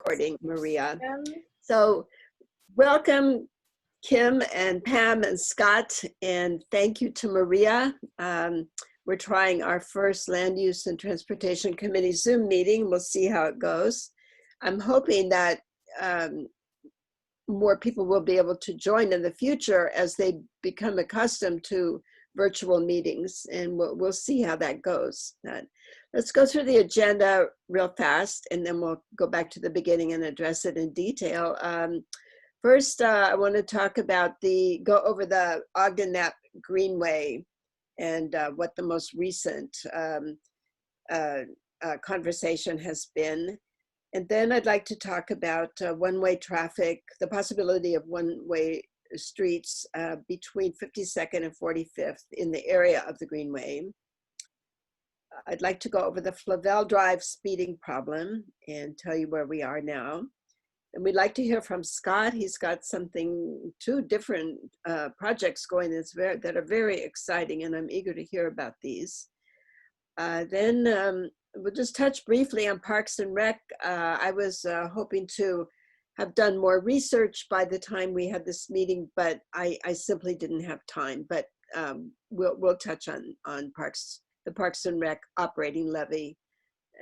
recording, Maria. So welcome, Kim and Pam and Scott, and thank you to Maria. We're trying our first Land Use and Transportation Committee Zoom meeting. We'll see how it goes. I'm hoping that more people will be able to join in the future as they become accustomed to virtual meetings, and we'll see how that goes. Let's go through the agenda real fast, and then we'll go back to the beginning and address it in detail. First, I want to talk about go over the Ogden Knapp Greenway and what the most recent conversation has been. And then I'd like to talk about one-way traffic, the possibility of one-way streets between 52nd and 45th in the area of the Greenway. I'd like to go over the Flavel Drive speeding problem and tell you where we are now. And we'd like to hear from Scott. He's got two different projects going that are very exciting, and I'm eager to hear about these. Then we'll just touch briefly on Parks and Rec. I was hoping to have done more research by the time we had this meeting, but I simply didn't have time. But we'll touch on the Parks and Rec operating levy,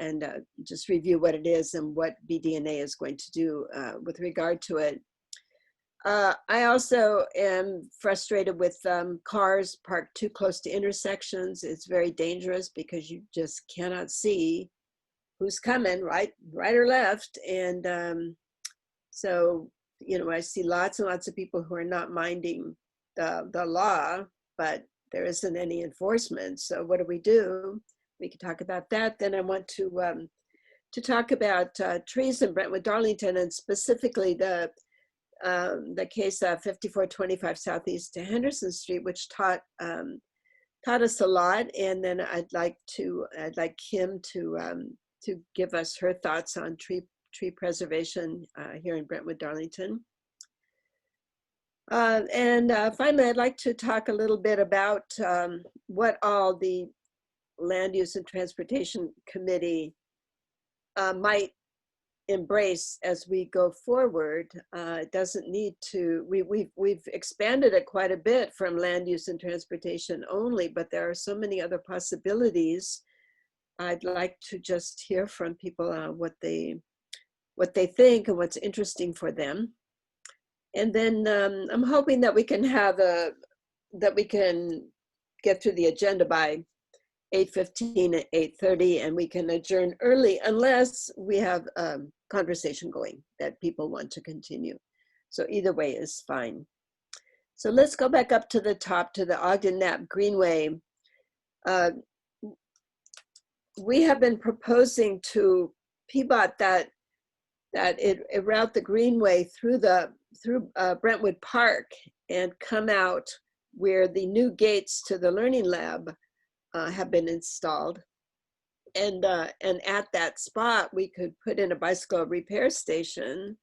and just review what it is and what BD&A is going to do with regard to it. I also am frustrated with cars parked too close to intersections. It's very dangerous because you just cannot see who's coming, right or left. And so, you know, I see lots and lots of people who are not minding the law, but there isn't any enforcement. So what do? We can talk about that. Then I want to talk about trees in Brentwood, Darlington, and specifically the case of 5425 Southeast to Henderson Street, which taught us a lot. And then I'd like Kim to give us her thoughts on tree preservation here in Brentwood, Darlington. And finally, I'd like to talk a little bit about what all the Land Use and Transportation Committee might embrace as we go forward. It doesn't need to, we've expanded it quite a bit from land use and transportation only, but there are so many other possibilities. I'd like to just hear from people what they think and what's interesting for them. And then I'm hoping that we can get through the agenda by 8:15 and 8:30, and we can adjourn early unless we have a conversation going that people want to continue. So either way is fine. So let's go back up to the top to the Ogden Knapp Greenway. We have been proposing to PBOT that it route the Greenway through Brentwood Park and come out where the new gates to the Learning Lab have been installed, and at that spot we could put in a bicycle repair station.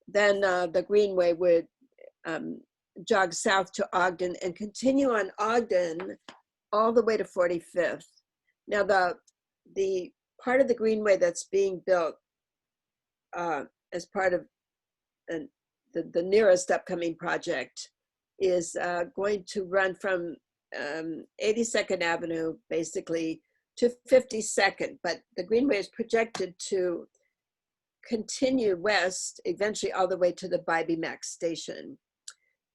Then the Greenway would jog south to Ogden and continue on Ogden all the way to 45th. Now the part of the Greenway that's being built as part of the nearest upcoming project is going to run from 82nd Avenue basically to 52nd, but the Greenway is projected to continue west eventually all the way to the Bybee Max station.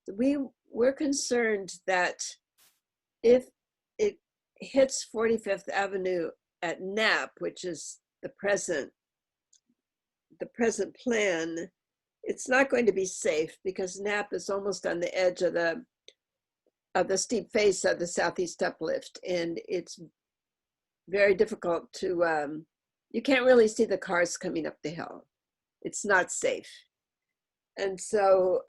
We're concerned that if it hits 45th Avenue at Knapp, which is the present plan, it's not going to be safe because Knapp is almost on the edge of the steep face of the southeast uplift, and it's very difficult to, you can't really see the cars coming up the hill. It's not safe. And so,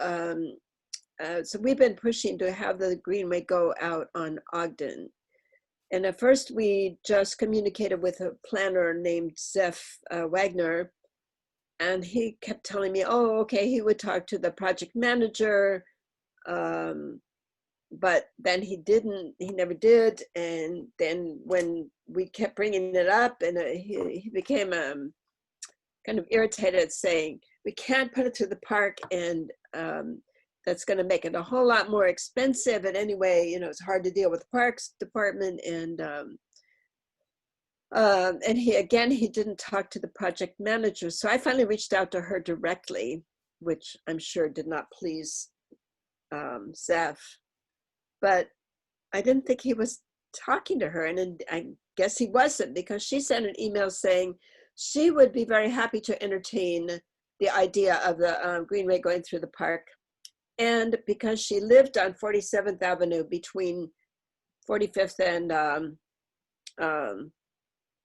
so we've been pushing to have the Greenway go out on Ogden. And at first we just communicated with a planner named Zeph Wagner, and he kept telling me, oh, okay, he would talk to the project manager, but then he never did. And then when we kept bringing it up, and he became kind kind of irritated, saying, we can't put it through the park, and that's going to make it a whole lot more expensive. And anyway, you know, it's hard to deal with the parks department. And he didn't talk to the project manager. So I finally reached out to her directly, which I'm sure did not please Zeph. But I didn't think he was talking to her. And I guess he wasn't, because she sent an email saying she would be very happy to entertain the idea of the Greenway going through the park. And because she lived on 47th Avenue between 45th and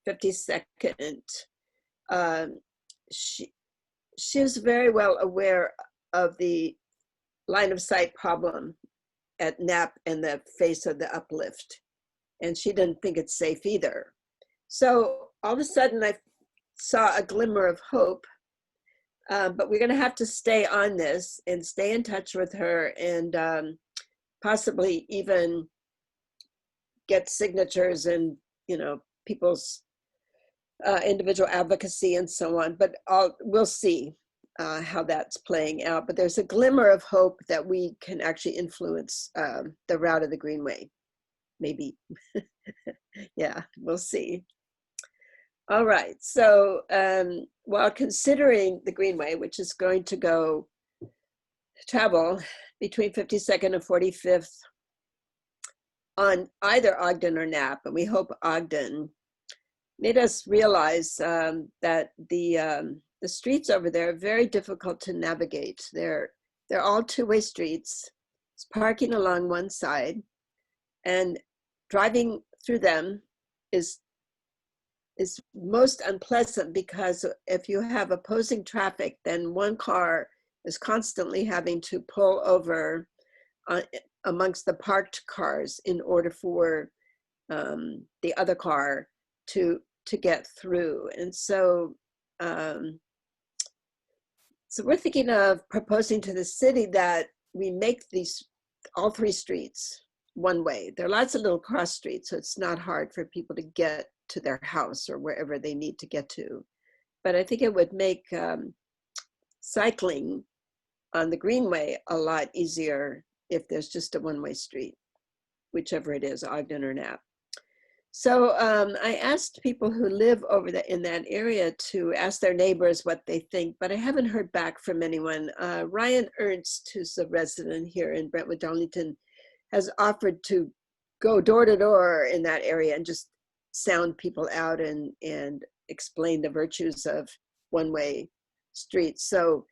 52nd, she was very well aware of the line of sight problem at Knapp and the face of the uplift. And she didn't think it's safe either. So all of a sudden I saw a glimmer of hope, but we're gonna have to stay on this and stay in touch with her, and possibly even get signatures and, you know, people's individual advocacy and so on. But we'll see how that's playing out. But there's a glimmer of hope that we can actually influence the route of the Greenway. Maybe. Yeah, we'll see. All right. So while considering the Greenway, which is going to travel between 52nd and 45th on either Ogden or Knapp, and we hope Ogden, made us realize that the streets over there are very difficult to navigate. They're all two-way streets. It's parking along one side, and driving through them is most unpleasant, because if you have opposing traffic, then one car is constantly having to pull over amongst the parked cars in order for the other car to get through. And so so we're thinking of proposing to the city that we make all three streets one way. There are lots of little cross streets, so it's not hard for people to get to their house or wherever they need to get to. But I think it would make cycling on the Greenway a lot easier if there's just a one-way street, whichever it is, Ogden or Knapp. So I asked people who live in that area to ask their neighbors what they think, but I haven't heard back from anyone. Ryan Ernst, who's a resident here in Brentwood Darlington, has offered to go door to door in that area and just sound people out and explain the virtues of one-way streets. So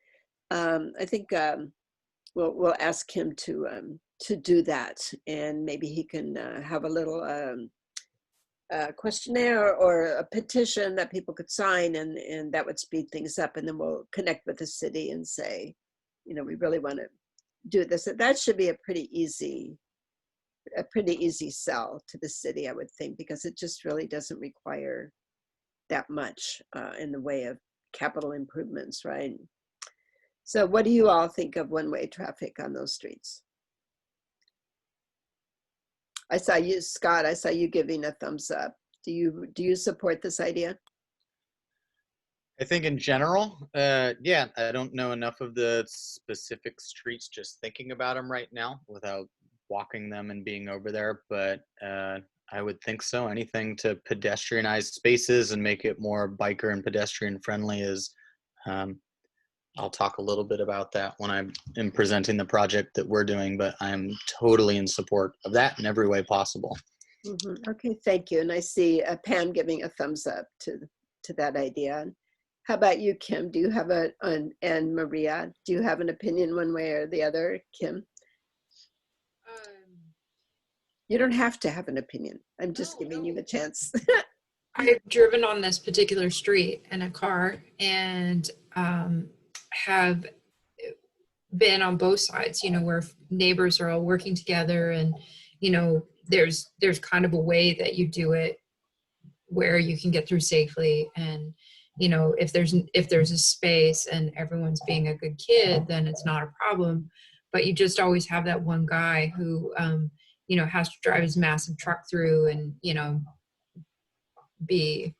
I think we'll ask him to do that, and maybe he can have a little questionnaire or a petition that people could sign, and that would speed things up. And then we'll connect with the city and say, you know, we really want to do this. That should be a pretty easy sell to the city, I would think, because it just really doesn't require that much in the way of capital improvements, right? So what do you all think of one-way traffic on those streets? I saw you, Scott, I saw you giving a thumbs up. Do you support this idea? I think in general, yeah, I don't know enough of the specific streets, just thinking about them right now without walking them and being over there. But I would think so. Anything to pedestrianize spaces and make it more biker and pedestrian friendly is, I'll talk a little bit about that when I am presenting the project that we're doing, but I'm totally in support of that in every way possible. Mm-hmm. Okay, thank you. And I see Pam giving a thumbs up to that idea. How about you, Kim? Do you have and Maria, do you have an opinion one way or the other, Kim? You don't have to have an opinion. I'm just giving you a chance. I've driven on this particular street in a car, and have been on both sides, you know, where neighbors are all working together, and, you know, there's kind of a way that you do it where you can get through safely. And, you know, if there's a space and everyone's being a good kid, then it's not a problem. But you just always have that one guy who, you know, has to drive his massive truck through and, you know, be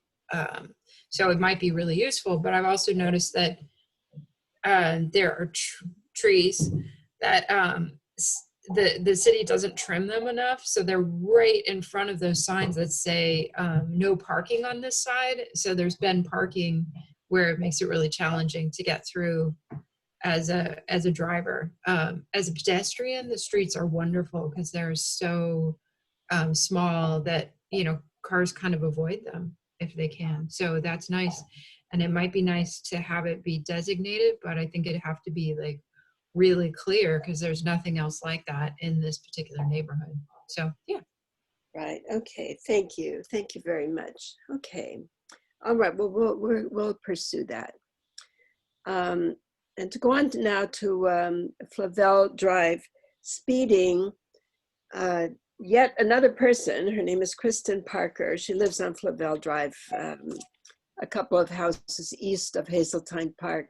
So it might be really useful, but I've also noticed that there are trees that the city doesn't trim them enough. So they're right in front of those signs that say no parking on this side. So there's been parking where it makes it really challenging to get through as a driver. As a pedestrian, the streets are wonderful because they're so small that, you know, cars kind of avoid them if they can. So that's nice. And it might be nice to have it be designated, but I think it'd have to be like really clear because there's nothing else like that in this particular neighborhood. So yeah. Right. Okay. Thank you. Thank you very much. Okay. All right. Well, we'll pursue that. And to go on now to Flavel Drive, speeding. Yet another person. Her name is Kristen Parker. She lives on Flavel Drive, a couple of houses east of Hazeltine Park.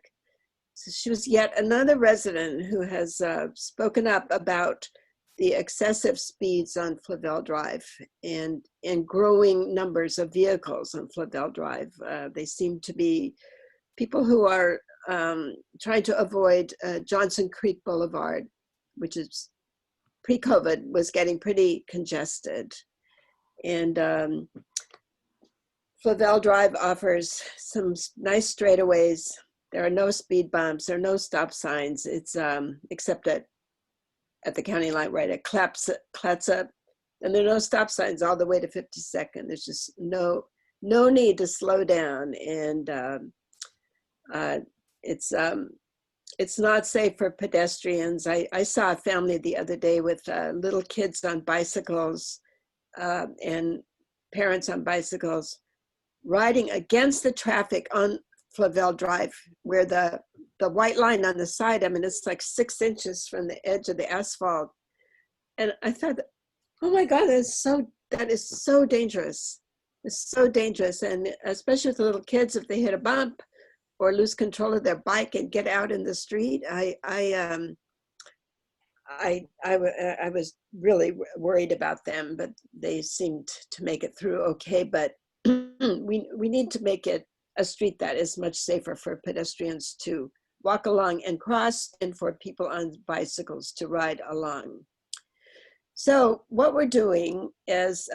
So she was yet another resident who has spoken up about the excessive speeds on Flavel Drive and growing numbers of vehicles on Flavel Drive. They seem to be people who are trying to avoid Johnson Creek Boulevard, which is pre-COVID was getting pretty congested. And Flavel Drive offers some nice straightaways. There are no speed bumps, there are no stop signs. It's except at the county line right at Clatsop. And there are no stop signs all the way to 52nd. There's just no need to slow down. And it's not safe for pedestrians. I saw a family the other day with little kids on bicycles and parents on bicycles riding against the traffic on Flavel Drive, where the white line on the side, I mean, it's like 6 inches from the edge of the asphalt. And I thought, oh my God, that is so dangerous. It's so dangerous. And especially with the little kids, if they hit a bump or lose control of their bike and get out in the street, I was really worried about them, but they seemed to make it through okay. But we need to make it a street that is much safer for pedestrians to walk along and cross, and for people on bicycles to ride along. So what we're doing is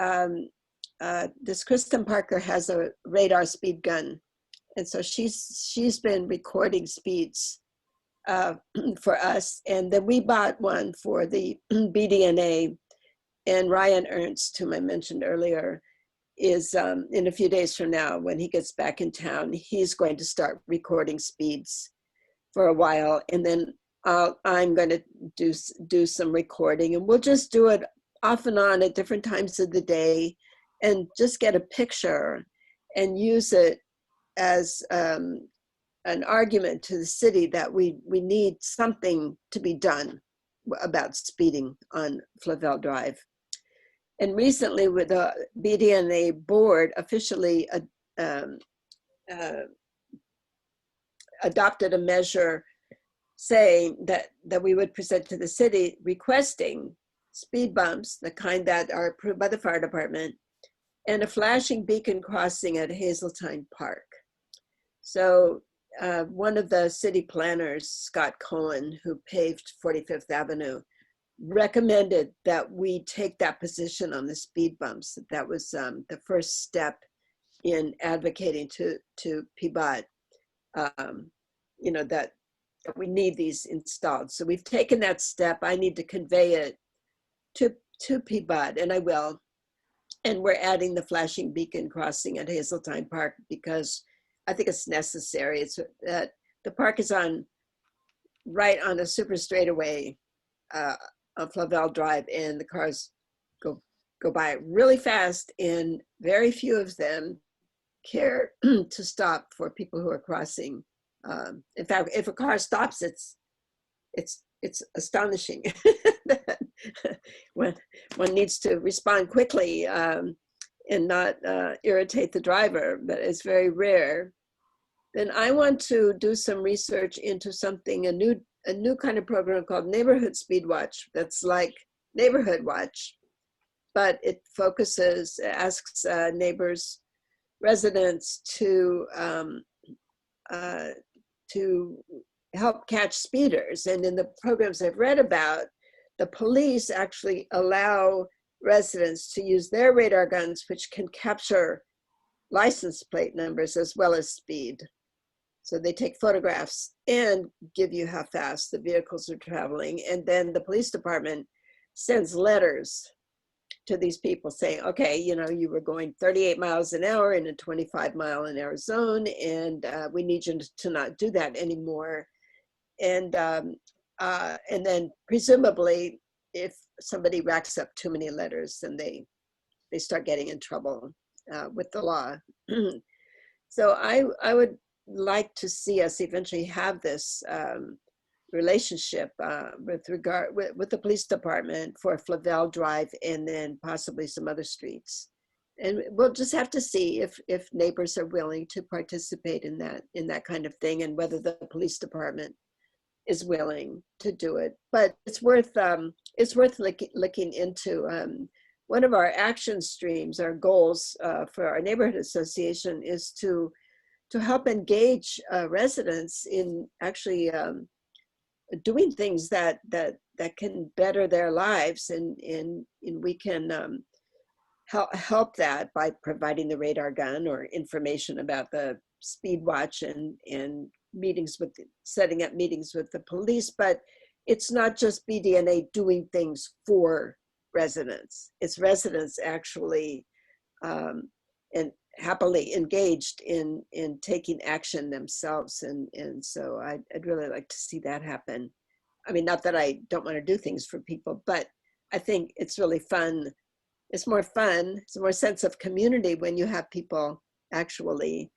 this Kristen Parker has a radar speed gun. And so she's been recording speeds for us. And then we bought one for the BDNA. And Ryan Ernst, whom I mentioned earlier, is in a few days from now, when he gets back in town, he's going to start recording speeds for a while. And then I'm going to do some recording, and we'll just do it off and on at different times of the day and just get a picture and use it as an argument to the city that we need something to be done about speeding on Flavel Drive. And recently, with the BDNA board officially adopted a measure saying that we would present to the city requesting speed bumps, the kind that are approved by the fire department, and a flashing beacon crossing at Hazeltine Park. So one of the city planners, Scott Cohen, who paved 45th Avenue, recommended that we take that position on the speed bumps. That was the first step in advocating to PBOT, that we need these installed. So we've taken that step. I need to convey it to PBOT, and I will. And we're adding the flashing beacon crossing at Hazeltine Park because I think it's necessary. It's that the park is right on a super straightaway on Flavel Drive, and the cars go by really fast, and very few of them care to stop for people who are crossing. In fact, if a car stops, it's astonishing. when one needs to respond quickly and not irritate the driver, but it's very rare. Then I want to do some research into something, a new kind of program called Neighborhood Speed Watch. That's like Neighborhood Watch, but it asks neighbors residents to help catch speeders. And in the programs I've read about, the police actually allow residents to use their radar guns, which can capture license plate numbers as well as speed. So they take photographs and give you how fast the vehicles are traveling. And then the police department sends letters to these people saying, okay, you know, you were going 38 miles an hour in a 25-mile-an-hour zone, and we need you to not do that anymore. And then presumably, if somebody racks up too many letters, then they start getting in trouble with the law. So I would like to see us eventually have this relationship with the police department for Flavel Drive and then possibly some other streets. And we'll just have to see if neighbors are willing to participate in that kind of thing, and whether the police department is willing to do it. But it's worth looking into. One of our action streams, our goals for our neighborhood association, is to help engage residents in actually doing things that can better their lives, and we can help that by providing the radar gun or information about the speed watch and setting up meetings with the police. But it's not just BDNA doing things for residents. It's residents actually and happily engaged in taking action themselves. And so I'd really like to see that happen. I mean, not that I don't want to do things for people, but I think it's really fun. It's more fun. It's a more sense of community when you have people actually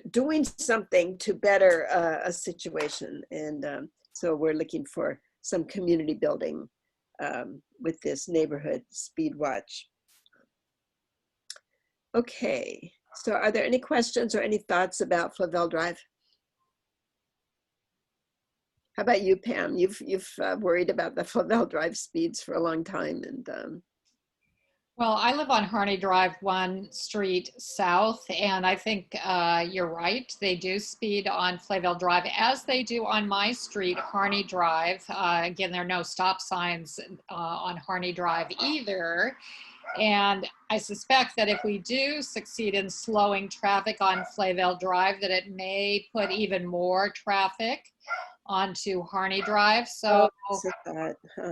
doing something to better a situation. And so we're looking for some community building with this neighborhood speed watch. Okay, so are there any questions or any thoughts about Flavel Drive? How about you, Pam? You've worried about the Flavel Drive speeds for a long time, and well, I live on Harney Drive, one street south, and I think you're right. They do speed on Flavel Drive, as they do on my street, Harney Drive. Again, there are no stop signs on Harney Drive either. And I suspect that if we do succeed in slowing traffic on Flavel Drive, that it may put even more traffic onto Harney Drive. So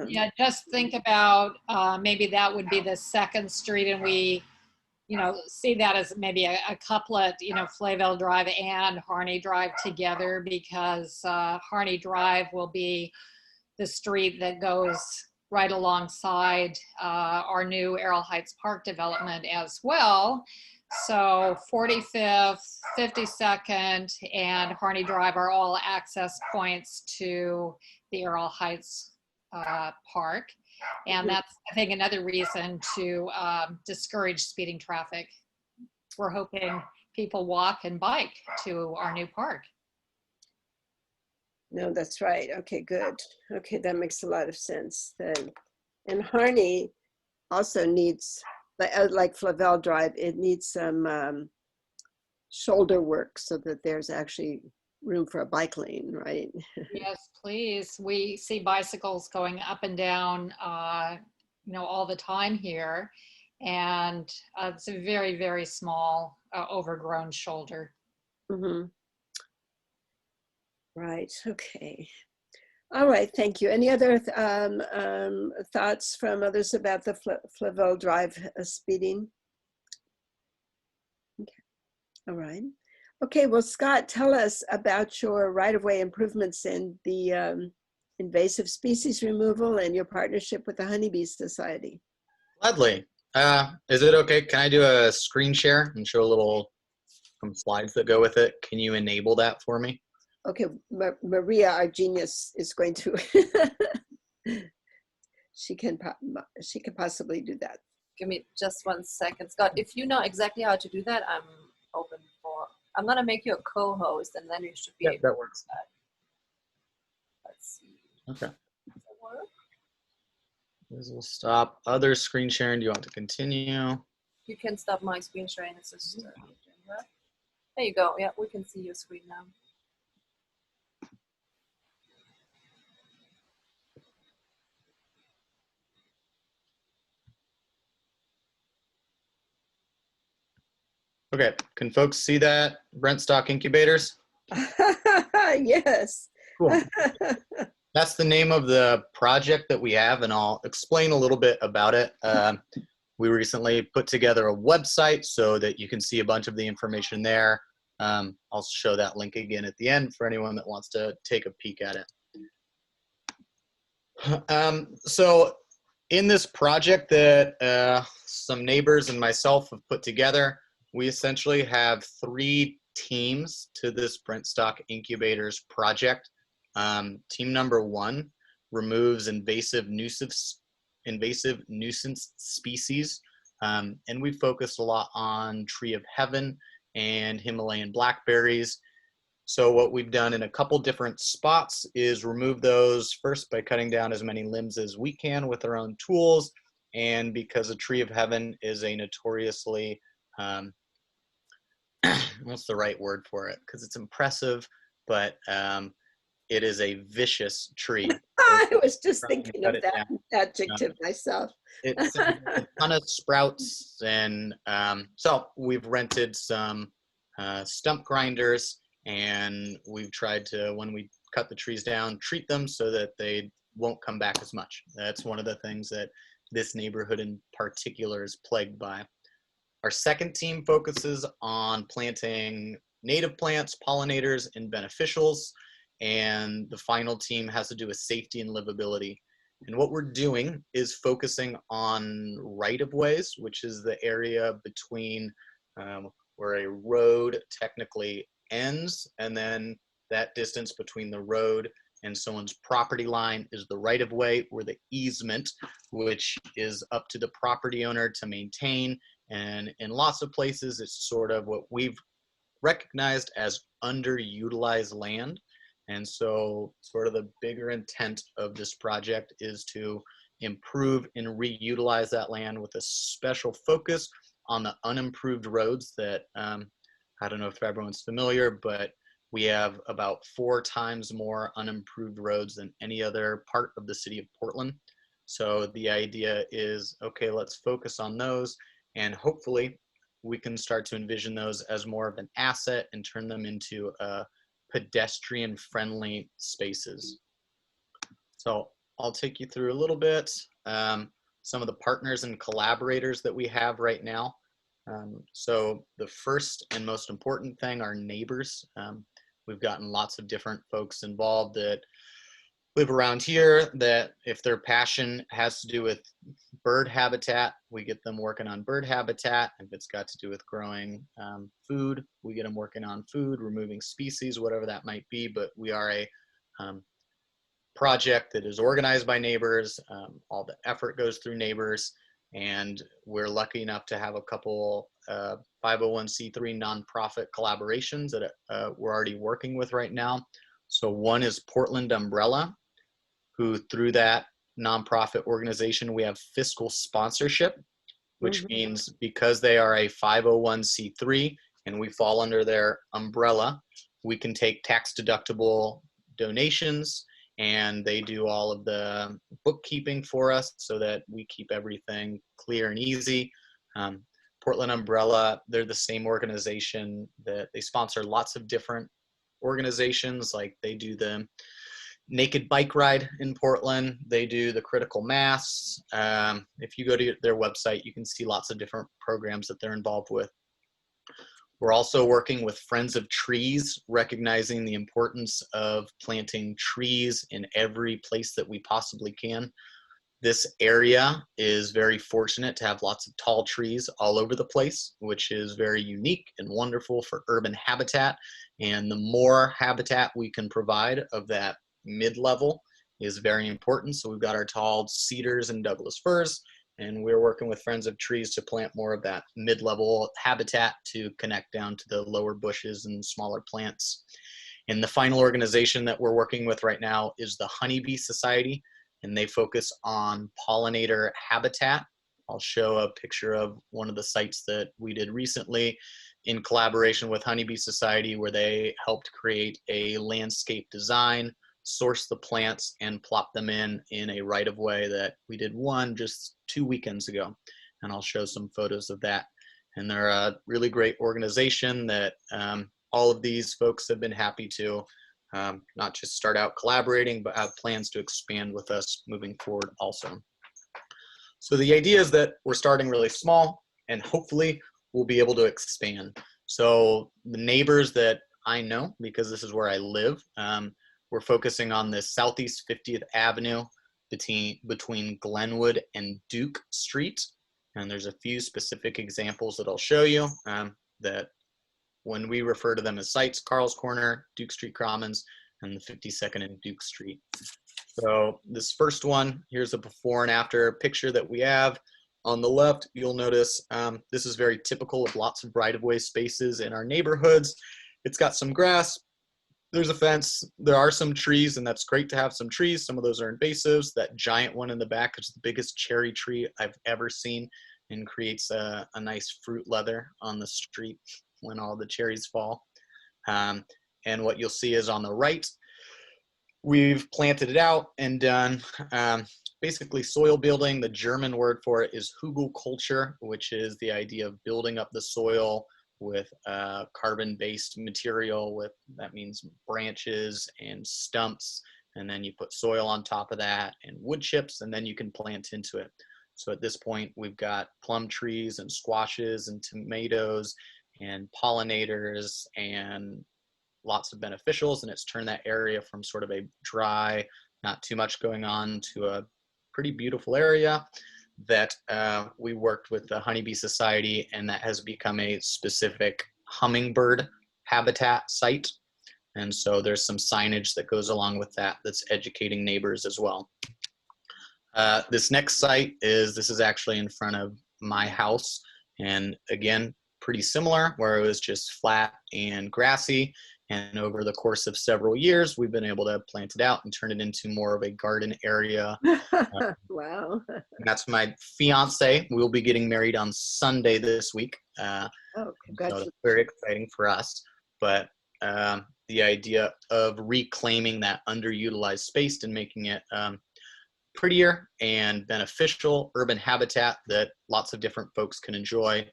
yeah, just think about maybe that would be the second street, and we, you know, see that as maybe a couplet, you know, Flavel Drive and Harney Drive together, because Harney Drive will be the street that goes right alongside our new Errol Heights Park development as well. So 45th, 52nd, and Harney Drive are all access points to the Errol Heights Park. And that's, I think, another reason to discourage speeding traffic. We're hoping people walk and bike to our new park. No, that's right. Okay, good. Okay, that makes a lot of sense then. And Harney also needs, like Flavel Drive, it needs some shoulder work so that there's actually room for a bike lane, right? Yes, please. We see bicycles going up and down, you know, all the time here. And it's a very, very small, overgrown shoulder. Mm-hmm. Right, okay. All right, thank you. Any other thoughts from others about the Flavel Drive speeding? Okay, all right. Okay, well, Scott, tell us about your right-of-way improvements in the invasive species removal and your partnership with the Honeybee Society. Gladly. Is it okay? Can I do a screen share and show some slides that go with it? Can you enable that for me? Okay, Maria, our genius, is going to, she can possibly do that. Give me just 1 second. Scott, if you know exactly how to do that, I'm open for, I'm gonna make you a co-host and then you should be able that works. to do that. Let's see. Okay. Does that work? This will stop other screen sharing. Do you want to continue? You can stop my screen sharing. It's just, there you go. Yeah, we can see your screen now. Okay, can folks see that? Brentstock Incubators? Yes. Cool. That's the name of the project that we have, and I'll explain a little bit about it. We recently put together a website so that you can see a bunch of the information there. I'll show that link again at the end for anyone that wants to take a peek at it. So in this project that some neighbors and myself have put together, we essentially have 3 teams to this Brentstock Incubators project. Team number 1 removes invasive nuisance species, and we focus a lot on tree of heaven and Himalayan blackberries. So what we've done in a couple different spots is remove those first by cutting down as many limbs as we can with our own tools, and because a tree of heaven is a notoriously what's the right word for it? Because it's impressive, but it is a vicious tree. I was just thinking of that adjective myself. It's a ton of sprouts, and so we've rented some stump grinders, and we've tried to, when we cut the trees down, treat them so that they won't come back as much. That's one of the things that this neighborhood in particular is plagued by. Our second team focuses on planting native plants, pollinators, and beneficials. And the final team has to do with safety and livability. And what we're doing is focusing on right-of-ways, which is the area between where a road technically ends, and then that distance between the road and someone's property line is the right-of-way, or the easement, which is up to the property owner to maintain. And in lots of places, it's sort of what we've recognized as underutilized land. And so sort of the bigger intent of this project is to improve and reutilize that land with a special focus on the unimproved roads that, I don't know if everyone's familiar, but we have about 4 times more unimproved roads than any other part of the city of Portland. So the idea is, okay, let's focus on those, and hopefully we can start to envision those as more of an asset and turn them into pedestrian-friendly spaces. So I'll take you through a little bit some of the partners and collaborators that we have right now. So the first and most important thing are neighbors. We've gotten lots of different folks involved that live around here, that if their passion has to do with bird habitat, we get them working on bird habitat. If it's got to do with growing food, we get them working on food, removing species, whatever that might be. But we are a project that is organized by neighbors. All the effort goes through neighbors, and we're lucky enough to have a couple 501c3 nonprofit collaborations that we're already working with right now. So one is Portland Umbrella, who through that nonprofit organization, we have fiscal sponsorship, which means because they are a 501c3 and we fall under their umbrella, we can take tax deductible donations, and they do all of the bookkeeping for us so that we keep everything clear and easy. Portland Umbrella, they're the same organization that they sponsor lots of different organizations. Like they do the Naked Bike Ride in Portland. They do the Critical Mass. If you go to their website, you can see lots of different programs that they're involved with. We're also working with Friends of Trees, recognizing the importance of planting trees in every place that we possibly can. This area is very fortunate to have lots of tall trees all over the place, which is very unique and wonderful for urban habitat. And the more habitat we can provide of that mid-level is very important. So we've got our tall cedars and Douglas firs, and we're working with Friends of Trees to plant more of that mid-level habitat to connect down to the lower bushes and smaller plants. And the final organization that we're working with right now is the Honeybee Society, and they focus on pollinator habitat I'll show a picture of one of the sites that we did recently in collaboration with Honeybee Society, where they helped create a landscape design, source the plants, and plop them in a right-of-way that we did one just 2 weekends ago. And I'll show some photos of that. And they're a really great organization that all of these folks have been happy to not just start out collaborating, but have plans to expand with us moving forward also. So the idea is that we're starting really small, and hopefully we'll be able to expand. So the neighbors that I know, because this is where I live, we're focusing on the Southeast 50th Avenue between Glenwood and Duke Street. And there's a few specific examples that I'll show you that when we refer to them as sites: Carl's Corner, Duke Street Commons, and the 52nd and Duke Street. So this first one, here's a before and after picture that we have. On the left, you'll notice this is very typical of lots of right-of-way spaces in our neighborhoods. It's got some grass, there's a fence, there are some trees, and that's great to have some trees. Some of those are invasives. That giant one in the back is the biggest cherry tree I've ever seen and creates a nice fruit leather on the street when all the cherries fall. And what you'll see is on the right, we've planted it out and done basically soil building. The German word for it is Hugelkultur, which is the idea of building up the soil with carbon-based material. That means branches and stumps, and then you put soil on top of that and wood chips, and then you can plant into it. So at this point, we've got plum trees and squashes and tomatoes and pollinators and lots of beneficials, and it's turned that area from sort of a dry, not too much going on, to a pretty beautiful area that we worked with the Honeybee Society, and that has become a specific hummingbird habitat site. And so there's some signage that goes along with that that's educating neighbors as well. This next site this is actually in front of my house, and again, pretty similar, where it was just flat and grassy. And over the course of several years, we've been able to plant it out and turn it into more of a garden area. Wow. That's my fiance. We'll be getting married on Sunday this week. Oh, So congratulations. it's very exciting for us. But the idea of reclaiming that underutilized space and making it prettier and beneficial urban habitat that lots of different folks can enjoy.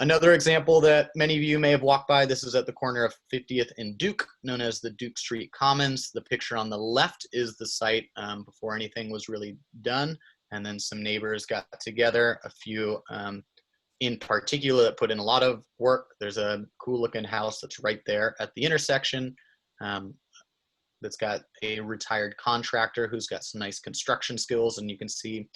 Another example that many of you may have walked by, this is at the corner of 50th and Duke, known as the Duke Street Commons. The picture on the left is the site before anything was really done, and then some neighbors got together, a few in particular that put in a lot of work. There's a cool looking house that's right there at the intersection that's got a retired contractor who's got some nice construction skills, and you can see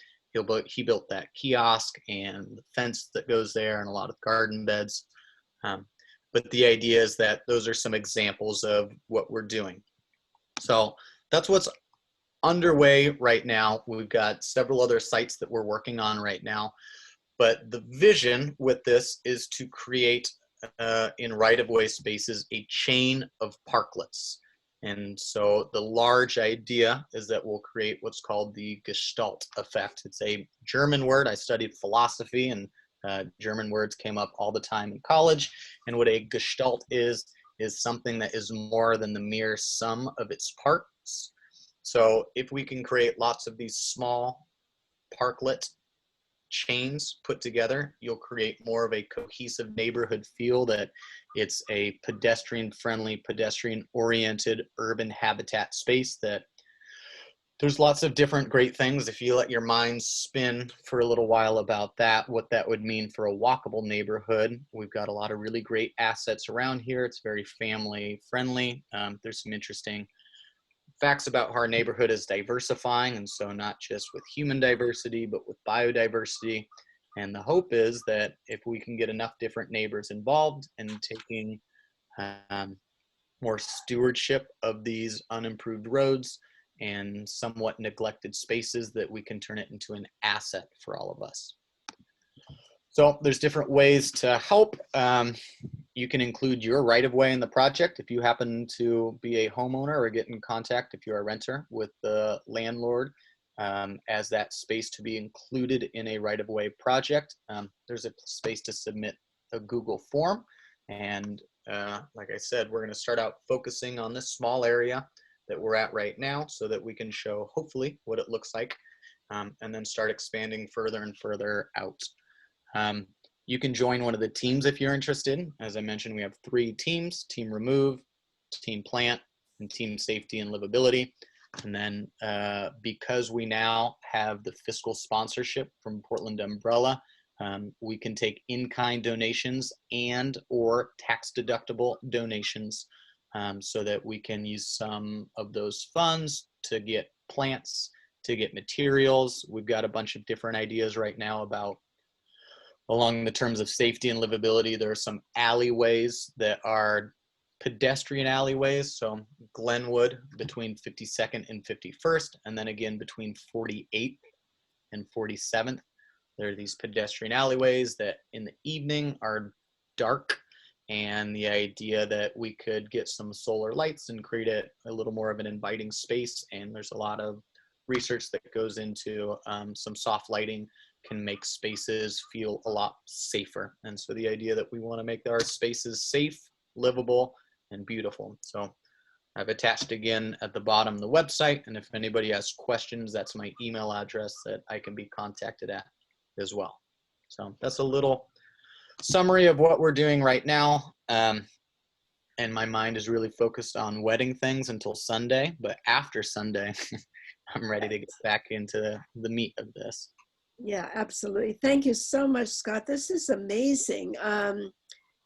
he built that kiosk and the fence that goes there and a lot of garden beds. But the idea is that those are some examples of what we're doing. So that's what's underway right now. We've got several other sites that we're working on right now. But the vision with this is to create in right-of-way spaces a chain of parklets. And so the large idea is that we'll create what's called the Gestalt effect. It's a German word. I studied philosophy, and German words came up all the time in college. And what a Gestalt is something that is more than the mere sum of its parts. So if we can create lots of these small parklet chains put together, you'll create more of a cohesive neighborhood feel, that it's a pedestrian-friendly, pedestrian-oriented urban habitat space. That there's lots of different great things, if you let your mind spin for a little while about that, what that would mean for a walkable neighborhood. We've got a lot of really great assets around here. It's very family-friendly. There's some interesting facts about how our neighborhood is diversifying, and so not just with human diversity, but with biodiversity. And the hope is that if we can get enough different neighbors involved and taking more stewardship of these unimproved roads and somewhat neglected spaces, that we can turn it into an asset for all of us. So there's different ways to help. You can include your right-of-way in the project if you happen to be a homeowner, or get in contact if you're a renter with the landlord as that space to be included in a right-of-way project. There's a space to submit a Google form. And like I said, we're going to start out focusing on this small area that we're at right now so that we can show hopefully what it looks like, and then start expanding further and further out. You can join one of the teams if you're interested. As I mentioned, we have 3 teams: Team Remove, Team Plant, and Team Safety and Livability. And then because we now have the fiscal sponsorship from Portland Umbrella, we can take in-kind donations and or tax-deductible donations, so that we can use some of those funds to get plants, to get materials. We've got a bunch of different ideas right now about, along the terms of safety and livability. There are some alleyways that are pedestrian alleyways. So Glenwood between 52nd and 51st, and then again between 48th and 47th. There are these pedestrian alleyways that in the evening are dark, and the idea that we could get some solar lights and create a little more of an inviting space. And there's a lot of research that goes into some soft lighting can make spaces feel a lot safer. And so the idea that we want to make our spaces safe, livable, and beautiful. So I've attached again at the bottom the website, and if anybody has questions, that's my email address that I can be contacted at as well. So that's a little summary of what we're doing right now. And my mind is really focused on wedding things until Sunday, but after Sunday, I'm ready to get back into the meat of this. Yeah, absolutely. Thank you so much, Scott. This is amazing.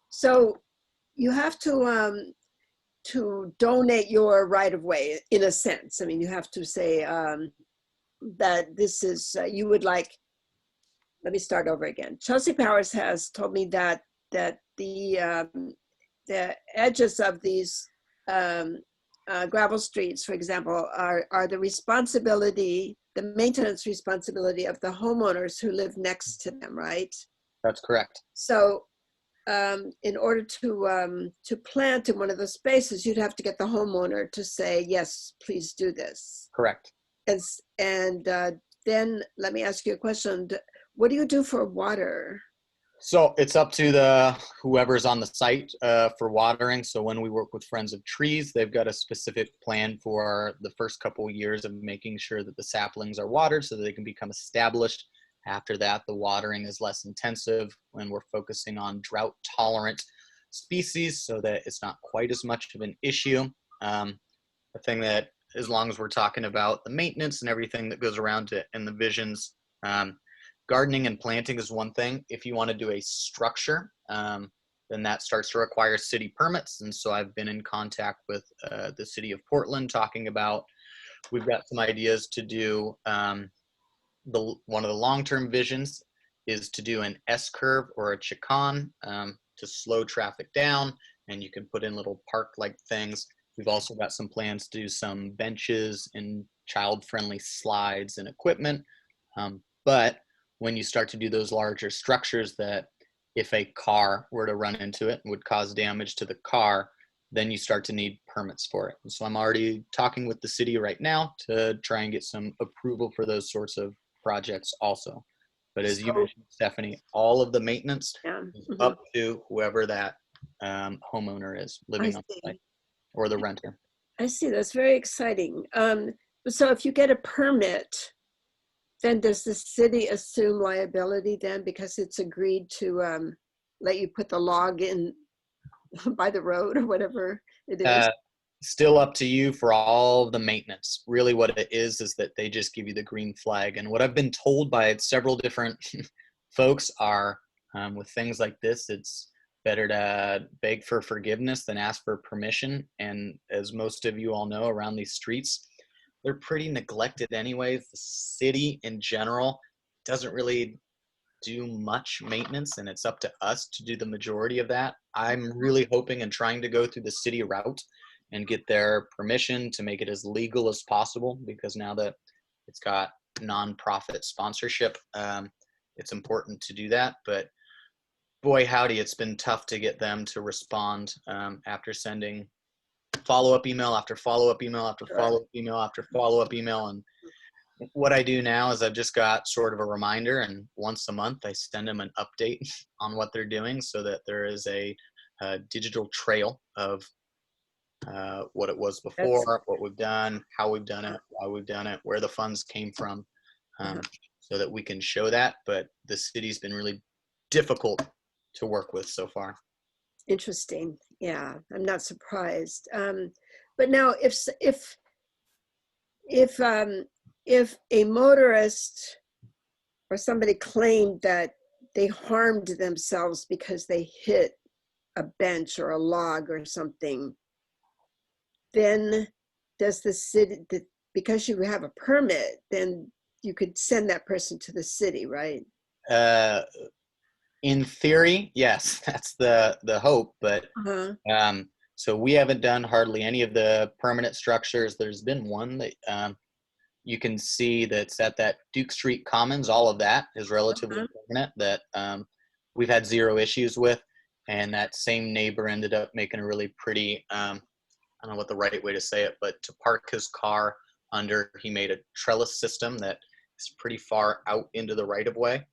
So you have to donate your right of way in a sense. I mean, you have to say that this is, you would like, let me start over again. Chelsea Powers has told me that the edges of these gravel streets, for example, are the responsibility, the maintenance responsibility of the homeowners who live next to them, right? That's correct. So in order to plant in one of the spaces, you'd have to get the homeowner to say, yes, please do this. Correct. And then let me ask you a question. What do you do for water? So it's up to whoever's on the site for watering. So when we work with Friends of Trees, they've got a specific plan for the first couple of years of making sure that the saplings are watered so that they can become established. After that, the watering is less intensive when we're focusing on drought tolerant species so that it's not quite as much of an issue. The thing that, as long as we're talking about the maintenance and everything that goes around it and the visions, gardening and planting is one thing. If you want to do a structure, then that starts to require city permits. And so I've been in contact with the city of Portland talking about, we've got some ideas to do. One of the long-term visions is to do an S-curve or a chicane to slow traffic down, and you can put in little park-like things. We've also got some plans to do some benches and child-friendly slides and equipment. But when you start to do those larger structures that if a car were to run into it would cause damage to the car, then you start to need permits for it. And so I'm already talking with the city right now to try and get some approval for those sorts of projects also. But as you mentioned, Stephanie, all of the maintenance is up to whoever that homeowner is living on the site or the renter. I see, that's very exciting. So if you get a permit, then does the city assume liability then because it's agreed to let you put the log in by the road or whatever it is? Still up to you for all the maintenance. Really what it is that they just give you the green flag. And what I've been told by several different folks are with things like this, it's better to beg for forgiveness than ask for permission. And as most of you all know, around these streets, they're pretty neglected anyways. The city in general doesn't really do much maintenance, and it's up to us to do the majority of that. I'm really hoping and trying to go through the city route and get their permission to make it as legal as possible, because now that it's got nonprofit sponsorship, it's important to do that. But boy, howdy, it's been tough to get them to respond after sending follow-up email after follow-up email after follow-up email after follow-up email. And what I do now is I've just got sort of a reminder, and once a month I send them an update on what they're doing, so that there is a digital trail of what it was before, what we've done, how we've done it, why we've done it, where the funds came from, so that we can show that. But the city's been really difficult to work with so far. Interesting. Yeah, I'm not surprised. But now, if a motorist or somebody claimed that they harmed themselves because they hit a bench or a log or something, then does the city, because you have a permit, then you could send that person to the city, right? In theory, yes, that's the hope. But so we haven't done hardly any of the permanent structures. There's been one that you can see that's at that Duke Street Commons. All of that is relatively permanent that we've had zero issues with. And that same neighbor ended up making a really pretty, I don't know what the right way to say it, but to park his car under, he made a trellis system that is pretty far out into the right of way.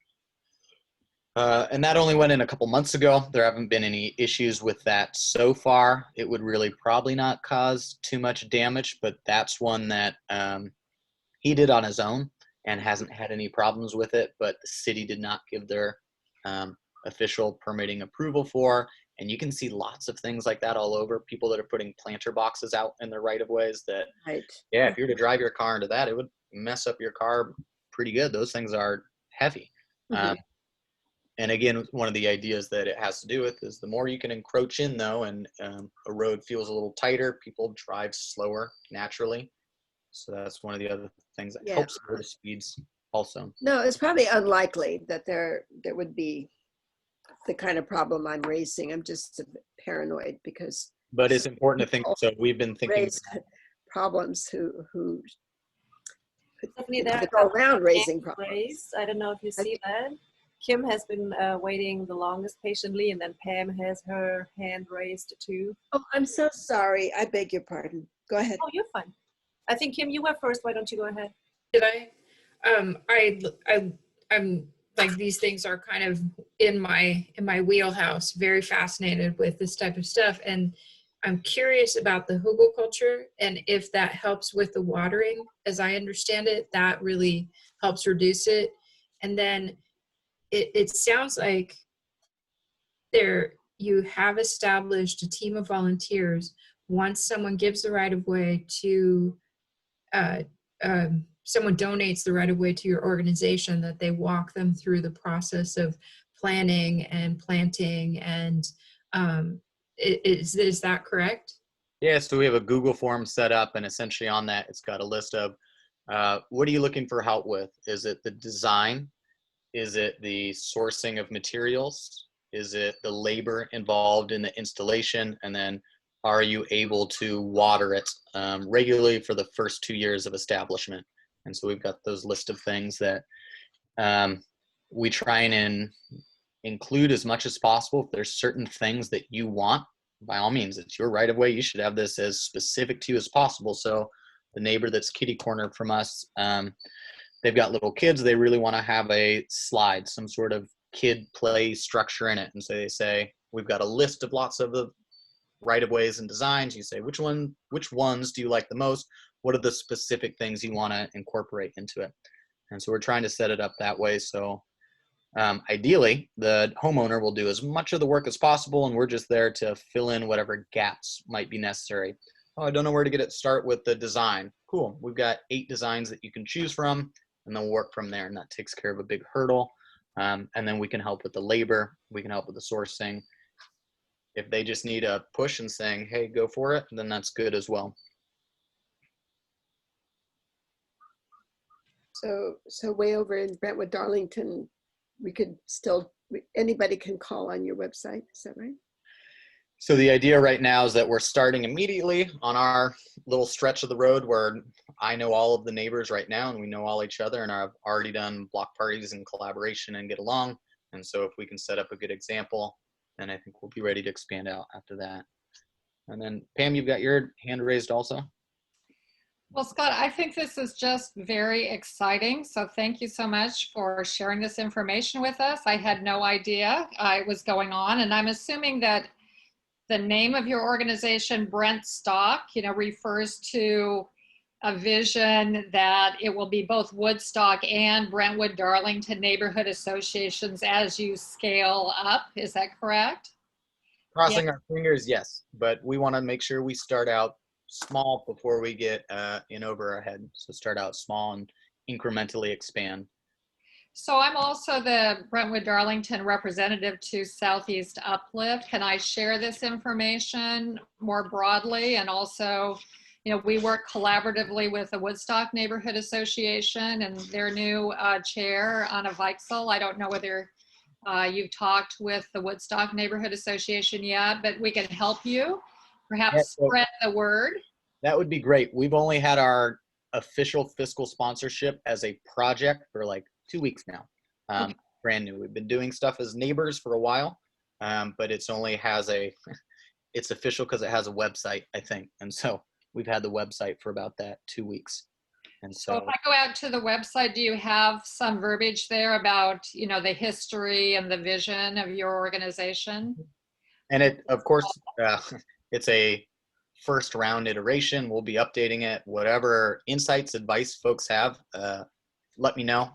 And that only went in a couple months ago. There haven't been any issues with that so far. It would really probably not cause too much damage, but that's one that he did on his own and hasn't had any problems with it, but the city did not give their official permitting approval for. And you can see lots of things like that all over. People that are putting planter boxes out in their right of ways that, yeah, if you were to drive your car into that, it would mess up your car pretty good. Those things are heavy. And again, one of the ideas that it has to do with is the more you can encroach in, though, and a road feels a little tighter, people drive slower naturally. So that's one of the other things that helps lower the speeds also. No, it's probably unlikely that there would be the kind of problem I'm raising. I'm just a bit paranoid because. But it's important to think. So we've been thinking problems who Stephanie, go around raising problems. I don't know if you see that. Kim has been waiting the longest patiently, and then Pam has her hand raised too. Oh, I'm so sorry. I beg your pardon. Go ahead. Oh, you're fine. I think Kim, you were first. Why don't you go ahead? Did I? I'm like, these things are kind of in my wheelhouse. Very fascinated with this type of stuff, and I'm curious about the hugelkultur and if that helps with the watering. As I understand it, that really helps reduce it. And then it sounds like you have established a team of volunteers. Once someone gives the right of way to someone donates the right of way to your organization, that they walk them through the process of planning and planting. And is that correct? Yeah, so we have a Google form set up, and essentially on that, it's got a list of what are you looking for help with? Is it the design? Is it the sourcing of materials? Is it the labor involved in the installation? And then are you able to water it regularly for the first 2 years of establishment? And so we've got those list of things that we try and include as much as possible. If there's certain things that you want, by all means, it's your right of way. You should have this as specific to you as possible. So the neighbor that's kitty corner from us, they've got little kids. They really want to have a slide, some sort of kid play structure in it. And so they say, we've got a list of lots of the right of ways and designs. You say, which ones do you like the most? What are the specific things you want to incorporate into it? And so we're trying to set it up that way. So ideally, the homeowner will do as much of the work as possible, and we're just there to fill in whatever gaps might be necessary. Oh, I don't know where to get it. Start with the design. Cool. We've got 8 designs that you can choose from, and then we'll work from there. And that takes care of a big hurdle. And then we can help with the labor. We can help with the sourcing. If they just need a push and saying, hey, go for it, then that's good as well. So way over in Brentwood, Darlington, we could still, anybody can call on your website. Is that right? So the idea right now is that we're starting immediately on our little stretch of the road where I know all of the neighbors right now, and we know all each other, and I've already done block parties and collaboration and get along. And so if we can set up a good example, then I think we'll be ready to expand out after that. And then Pam, you've got your hand raised also. Well, Scott, I think this is just very exciting. So thank you so much for sharing this information with us. I had no idea it was going on. And I'm assuming that the name of your organization, Brent Stock, refers to a vision that it will be both Woodstock and Brentwood Darlington neighborhood associations as you scale up. Is that correct? Crossing our fingers, yes, but we want to make sure we start out small before we get in over our head. So start out small and incrementally expand. So I'm also the Brentwood Darlington representative to Southeast Uplift. Can I share this information more broadly? And also, we work collaboratively with the Woodstock Neighborhood Association and their new chair, Anna Weichsel. I don't know whether you've talked with the Woodstock Neighborhood Association yet, but we can help you perhaps spread the word. That would be great. We've only had our official fiscal sponsorship as a project for like 2 weeks now. Okay. Brand new. We've been doing stuff as neighbors for a while, but it's only has it's official because it has a website, I think. And so we've had the website for about that 2 weeks. And So if I go out to the website, do you have some verbiage there about, the history and the vision of your organization? And it, of course, it's a first round iteration. We'll be updating it. Whatever insights, advice folks have, let me know.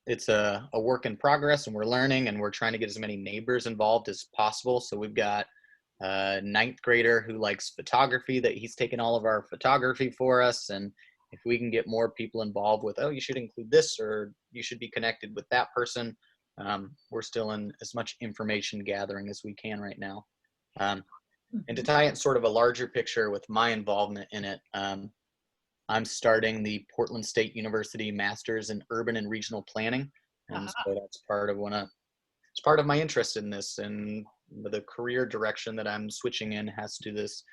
It's a work in progress, and we're learning, and we're trying to get as many neighbors involved as possible. So we've got a 9th grader who likes photography that he's taken all of our photography for us. And if we can get more people involved with, oh, you should include this, or you should be connected with that person. We're still in as much information gathering as we can right now. And to tie it sort of a larger picture with my involvement in it, I'm starting the Portland State University Masters in Urban and Regional Planning. And so that's it's part of my interest in this, and the career direction that I'm switching in has to do this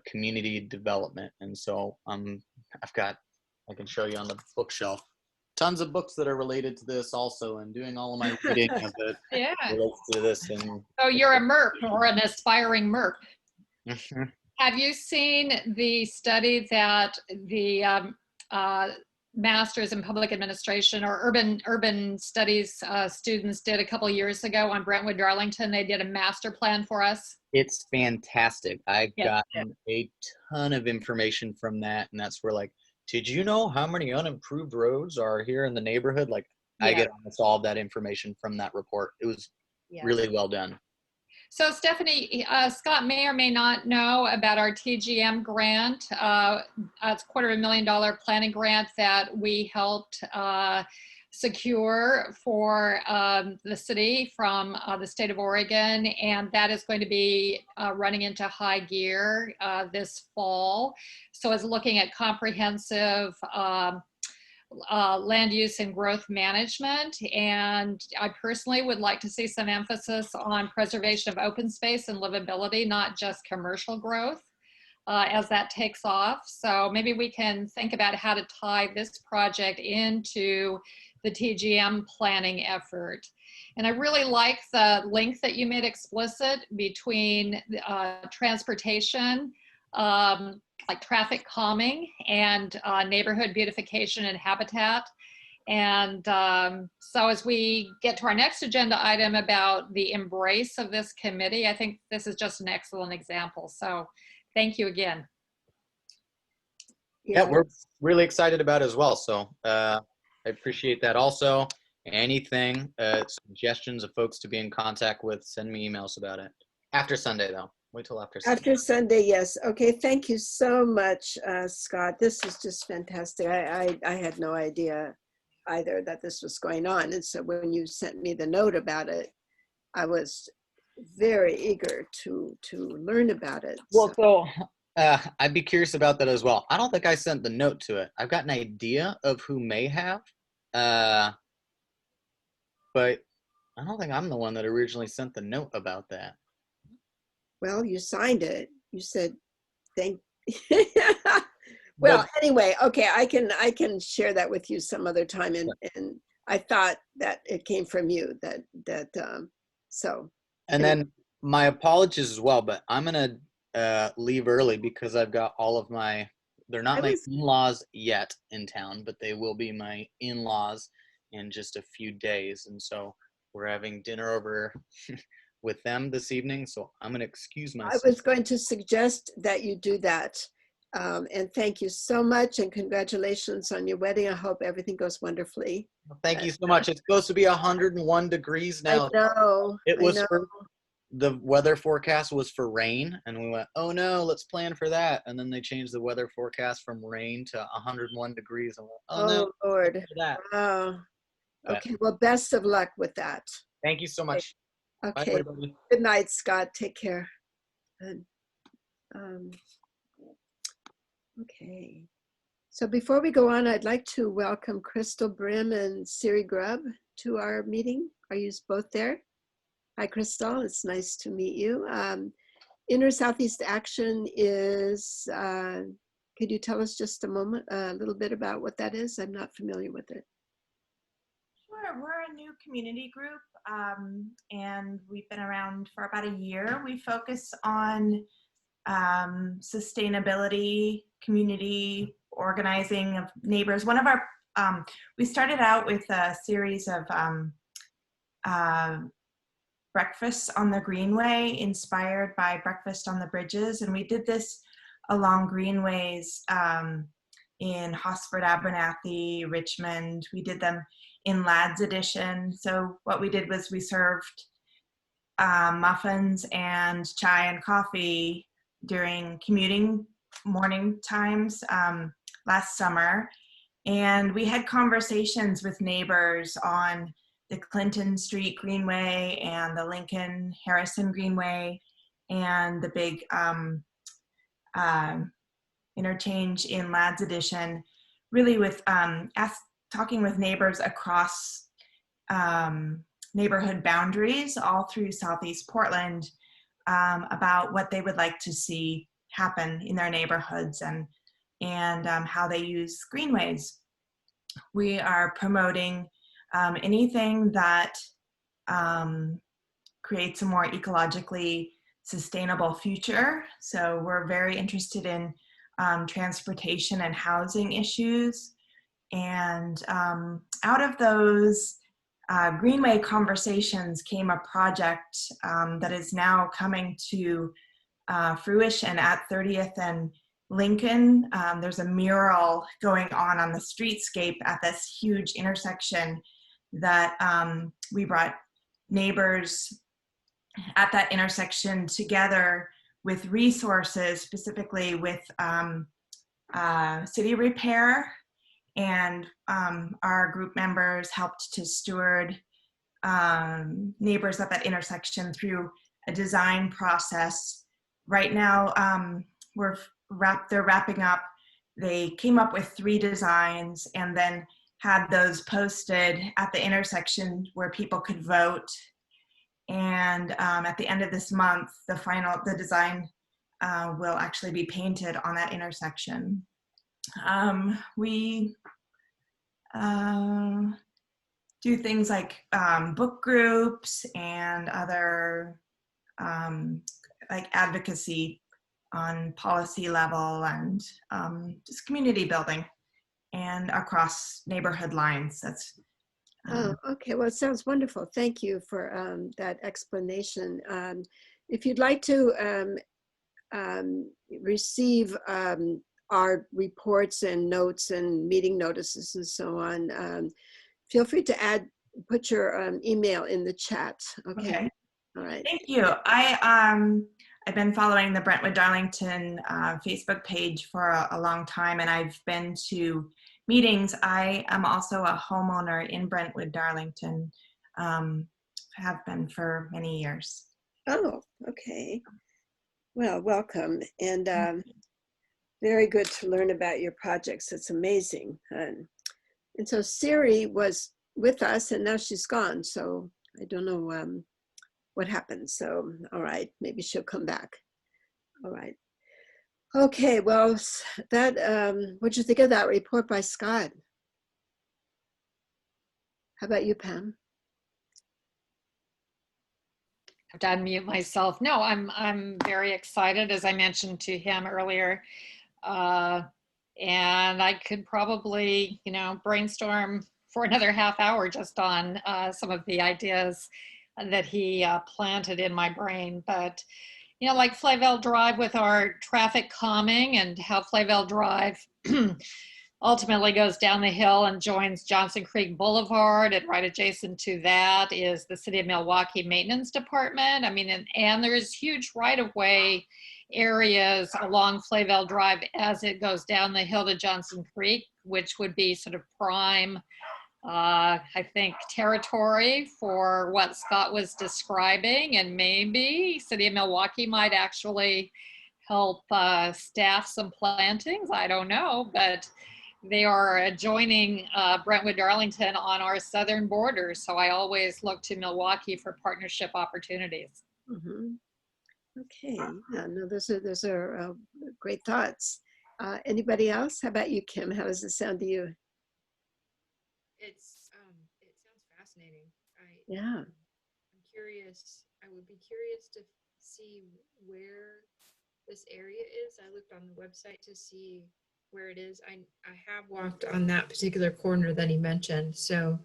community development. And so I can show you on the bookshelf, tons of books that are related to this also, and doing all of my reading as it relates to this. And so you're a MERP, or an aspiring MERP. Have you seen the study that the Masters in Public Administration or Urban Studies students did a couple of years ago on Brentwood Darlington? They did a master plan for us. It's fantastic. I've gotten a ton of information from that, and that's where, like, did you know how many unimproved roads are here in the neighborhood? Like, I get almost all of that information from that report. It was really well done. So Stephanie, Scott may or may not know about our Tgm grant. It's a $250,000 planning grant that we helped secure for the city from the state of Oregon, and that is going to be running into high gear this fall. So it's looking at comprehensive land use and growth management. And I personally would like to see some emphasis on preservation of open space and livability, not just commercial growth, as that takes off. So maybe we can think about how to tie this project into the Tgm planning effort. And I really like the link that you made explicit between transportation, like traffic calming, and neighborhood beautification and habitat. And so as we get to our next agenda item about the embrace of this committee, I think this is just an excellent example. So thank you again. Yeah, we're really excited about it as well. So I appreciate that also. Anything, suggestions of folks to be in contact with, send me emails about it. After Sunday, though. Wait till after Sunday. After Sunday, yes. Okay, thank you so much, Scott. This is just fantastic. I had no idea either that this was going on. And so when you sent me the note about it, I was very eager to learn about it. Well, so I'd be curious about that as well. I don't think I sent the note to it. I've got an idea of who may have, but I don't think I'm the one that originally sent the note about that. Well, you signed it. You said, thank. Well, anyway, okay, I can share that with you some other time. And I thought that it came from you. So. And then my apologies as well, but I'm gonna leave early because I've got all of my, they're not I my was in-laws yet in town, but they will be my in-laws in just a few days. And so we're having dinner over with them this evening. So I'm going to excuse I myself. was going to suggest that you do that. And thank you so much, and congratulations on your wedding. I hope everything goes wonderfully. Thank you so much. It's supposed to be 101 degrees now. I know. It I was know. for, the weather forecast was for rain, and we went, oh no, let's plan for that. And then they changed the weather forecast from rain to 101 degrees. And we went, oh no, Oh Lord. for that. Oh, But okay. Well, best of luck with that. thank you so much. Bye, Okay. everybody. Good night, Scott. Take care. And, um, okay. So before we go on, I'd like to welcome Crystal Brim and Siri Grubb to our meeting. Are you both there? Hi, Crystal. It's nice to meet you. Inner Southeast Action is, could you tell us just a little bit about what that is? I'm not familiar with it. Sure, we're a new community group, and we've been around for about a year. We focus on sustainability, community organizing of neighbors. One of our, we started out with a series of breakfasts on the Greenway, inspired by Breakfast on the Bridges, and we did this along Greenways in Hosford, Abernathy, Richmond. We did them in Ladd's Edition. So what we did was we served muffins and chai and coffee during commuting morning times last summer. And we had conversations with neighbors on the Clinton Street Greenway and the Lincoln Harrison Greenway and the big interchange in Ladd's Edition, really with talking with neighbors across neighborhood boundaries all through Southeast Portland about what they would like to see happen in their neighborhoods and how they use greenways. We are promoting anything that creates a more ecologically sustainable future. So we're very interested in transportation and housing issues. And out of those Greenway conversations came a project that is now coming to fruition at 30th and Lincoln. There's a mural going on the streetscape at this huge intersection that we brought neighbors at that intersection together with resources, specifically with city repair, and our group members helped to steward neighbors at that intersection through a design process. Right now, they're wrapping up. They came up with 3 designs and then had those posted at the intersection where people could vote. And at the end of this month, the design will actually be painted on that intersection. We do things like book groups and other like advocacy on policy level and just community building and across neighborhood lines. That's Oh, okay. Well, it sounds wonderful. Thank you for that explanation. If you'd like to receive our reports and notes and meeting notices and so on, feel free to put your email in the chat. Okay. All right. Thank you. I've been following the Brentwood Darlington Facebook page for a long time, and I've been to meetings. I am also a homeowner in Brentwood Darlington, have been for many years. Oh, okay. Well, welcome. And very good to learn about your projects. It's amazing. And so Siri was with us and now she's gone. So I don't know what happened. So, all right, maybe she'll come back. All right. Okay, well, what'd you think of that report by Scott? How about you, Pam? have to unmute myself. No, I'm very excited, as I mentioned to him earlier. And I could probably, brainstorm for another half hour just on some of the ideas that he planted in my brain. But, like Flavel Drive with our traffic calming, and how Flavel Drive ultimately goes down the hill and joins Johnson Creek Boulevard, and right adjacent to that is the City of Milwaukee Maintenance Department. I mean, and there's huge right-of-way areas along Flavel Drive as it goes down the hill to Johnson Creek, which would be sort of prime, I think, territory for what Scott was describing. And maybe City of Milwaukee might actually help staff some plantings. I don't know, but they are adjoining Brentwood Darlington on our southern border. So I always look to Milwaukee for partnership opportunities. Mm-hmm. Okay, yeah, no, those are great thoughts. Anybody else? How about you, Kim? How does it sound to you? It sounds fascinating. Yeah. I'm curious. I would be curious to see where this area is. I looked on the website to see where it is. I have walked on that particular corner that he mentioned, so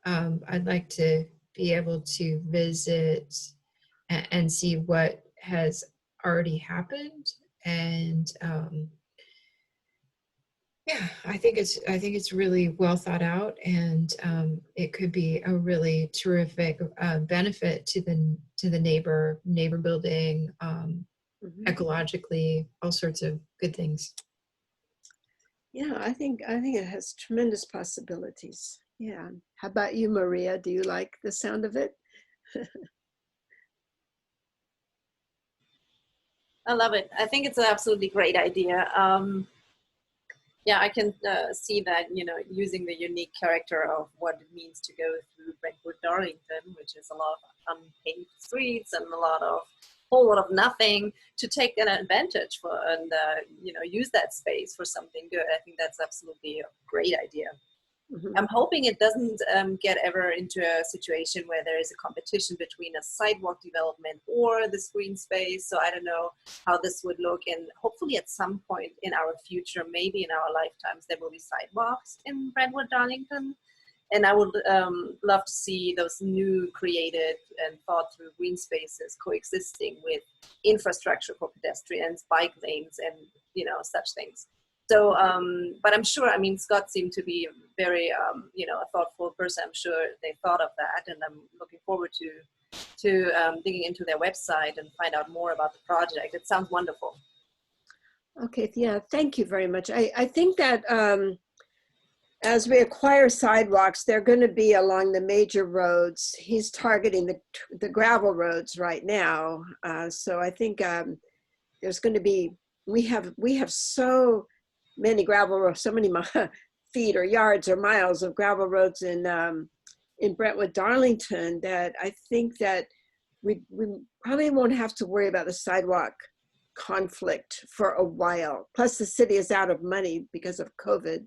I'd like to be able to visit and see what has already happened. And yeah, I think it's really well thought out, and it could be a really terrific benefit to the neighbor building, Mm-hmm. ecologically, all sorts of good things. Yeah, I think it has tremendous possibilities. Yeah. How about you, Maria? Do you like the sound of it? I love it. I think it's an absolutely great idea. Yeah, I can see that, using the unique character of what it means to go through Brentwood Darlington, which is a lot of unpaved streets and a whole lot of nothing, to take an advantage for and, use that space for something good. I think that's absolutely a great idea. Mm-hmm. I'm hoping it doesn't get ever into a situation where there is a competition between a sidewalk development or this green space. So I don't know how this would look. And hopefully at some point in our future, maybe in our lifetimes, there will be sidewalks in Brentwood Darlington. And I would love to see those new created and thought through green spaces coexisting with infrastructure for pedestrians, bike lanes, and, such things. So, but I'm sure, Scott seemed to be very, a thoughtful person. I'm sure they thought of that, and I'm looking forward to digging into their website and find out more about the project. It sounds wonderful. Okay, yeah, thank you very much. I think that as we acquire sidewalks, they're going to be along the major roads. He's targeting the gravel roads right now. So I think there's going to be, we have so many gravel roads, so many feet or yards or miles of gravel roads in Brentwood Darlington, that I think that we probably won't have to worry about the sidewalk conflict for a while. Plus the city is out of money because of COVID.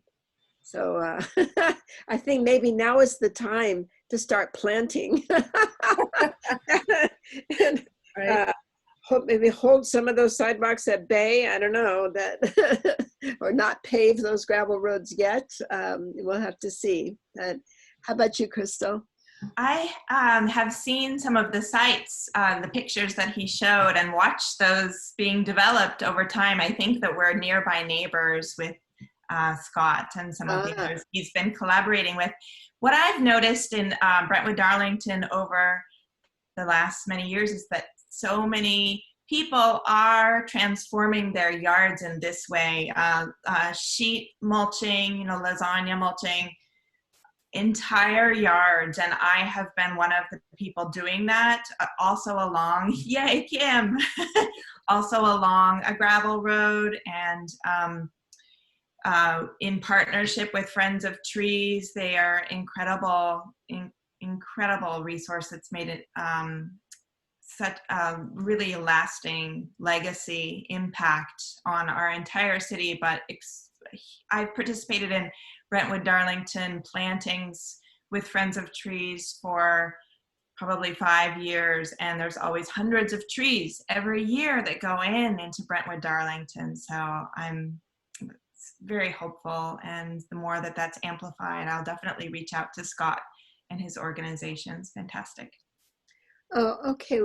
So I think maybe now is the time to start planting. And, Right. maybe hold some of those sidewalks at bay. I don't know that, or not pave those gravel roads yet. We'll have to see. How about you, Crystal? I have seen some of the sites, the pictures that he showed, and watched those being developed over time. I think that we're nearby neighbors with Scott and some of the others he's been collaborating with. What I've noticed in Brentwood Darlington over the last many years is that so many people are transforming their yards in this way. Sheet mulching, lasagna mulching, entire yards, and I have been one of the people doing that, also along, yay Kim, also along a gravel road, and in partnership with Friends of Trees. They are incredible resource that's made it such a really lasting legacy impact on our entire city. But I've participated in Brentwood Darlington plantings with Friends of Trees for probably 5 years, and there's always hundreds of trees every year that go into Brentwood Darlington. So I'm very hopeful, and the more that that's amplified, I'll definitely reach out to Scott and his organizations. Fantastic. Oh, okay.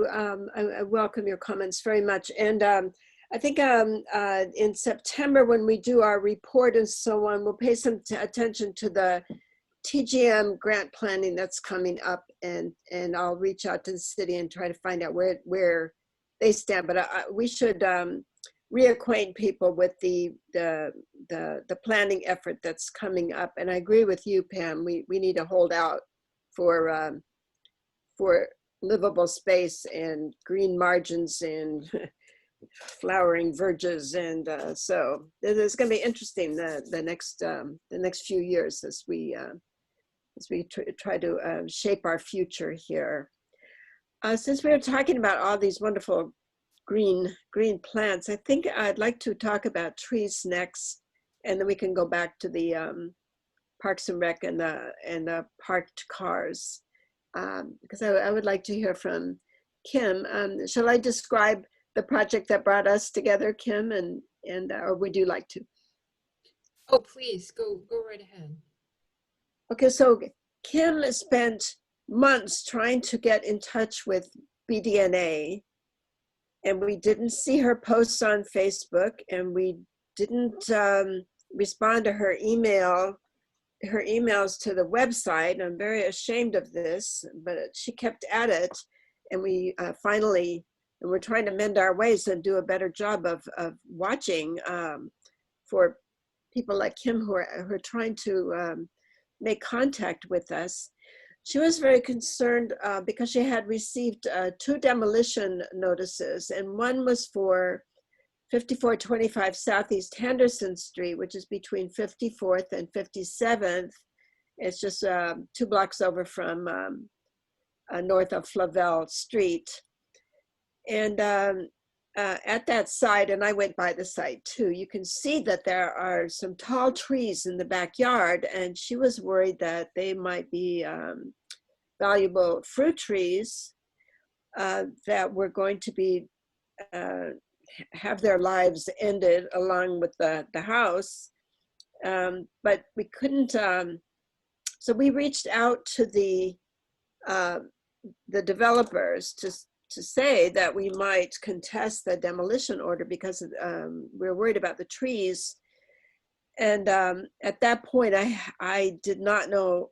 I welcome your comments very much. And I think in September, when we do our report and so on, we'll pay some attention to the Tgm grant planning that's coming up, and I'll reach out to the city and try to find out where they stand. But we should reacquaint people with the planning effort that's coming up. And I agree with you, Pam. We need to hold out for livable space and green margins and flowering verges, and so it's going to be interesting the next few years as we try to shape our future here. Since we were talking about all these wonderful green plants, I think I'd like to talk about trees next, and then we can go back to the Parks and Rec and the parked cars. Because I would like to hear from Kim. Shall I describe the project that brought us together, Kim, and or would you like to? Oh, please go right ahead. Okay, so Kim spent months trying to get in touch with BDNA, and we didn't see her posts on Facebook, and we didn't respond to her emails to the website. I'm very ashamed of this, but she kept at it, and we finally, and we're trying to mend our ways and do a better job of watching for people like Kim who are trying to make contact with us. She was very concerned because she had received 2 demolition notices, and one was for 5425 Southeast Henderson Street, which is between 54th and 57th. It's just 2 blocks over from north of Flavel Street. And at that site, and I went by the site too, you can see that there are some tall trees in the backyard, and she was worried that they might be valuable fruit trees that were going to be have their lives ended along with the house, but we couldn't. So we reached out to the developers to say that we might contest the demolition order because we're worried about the trees. And at that point, I did not know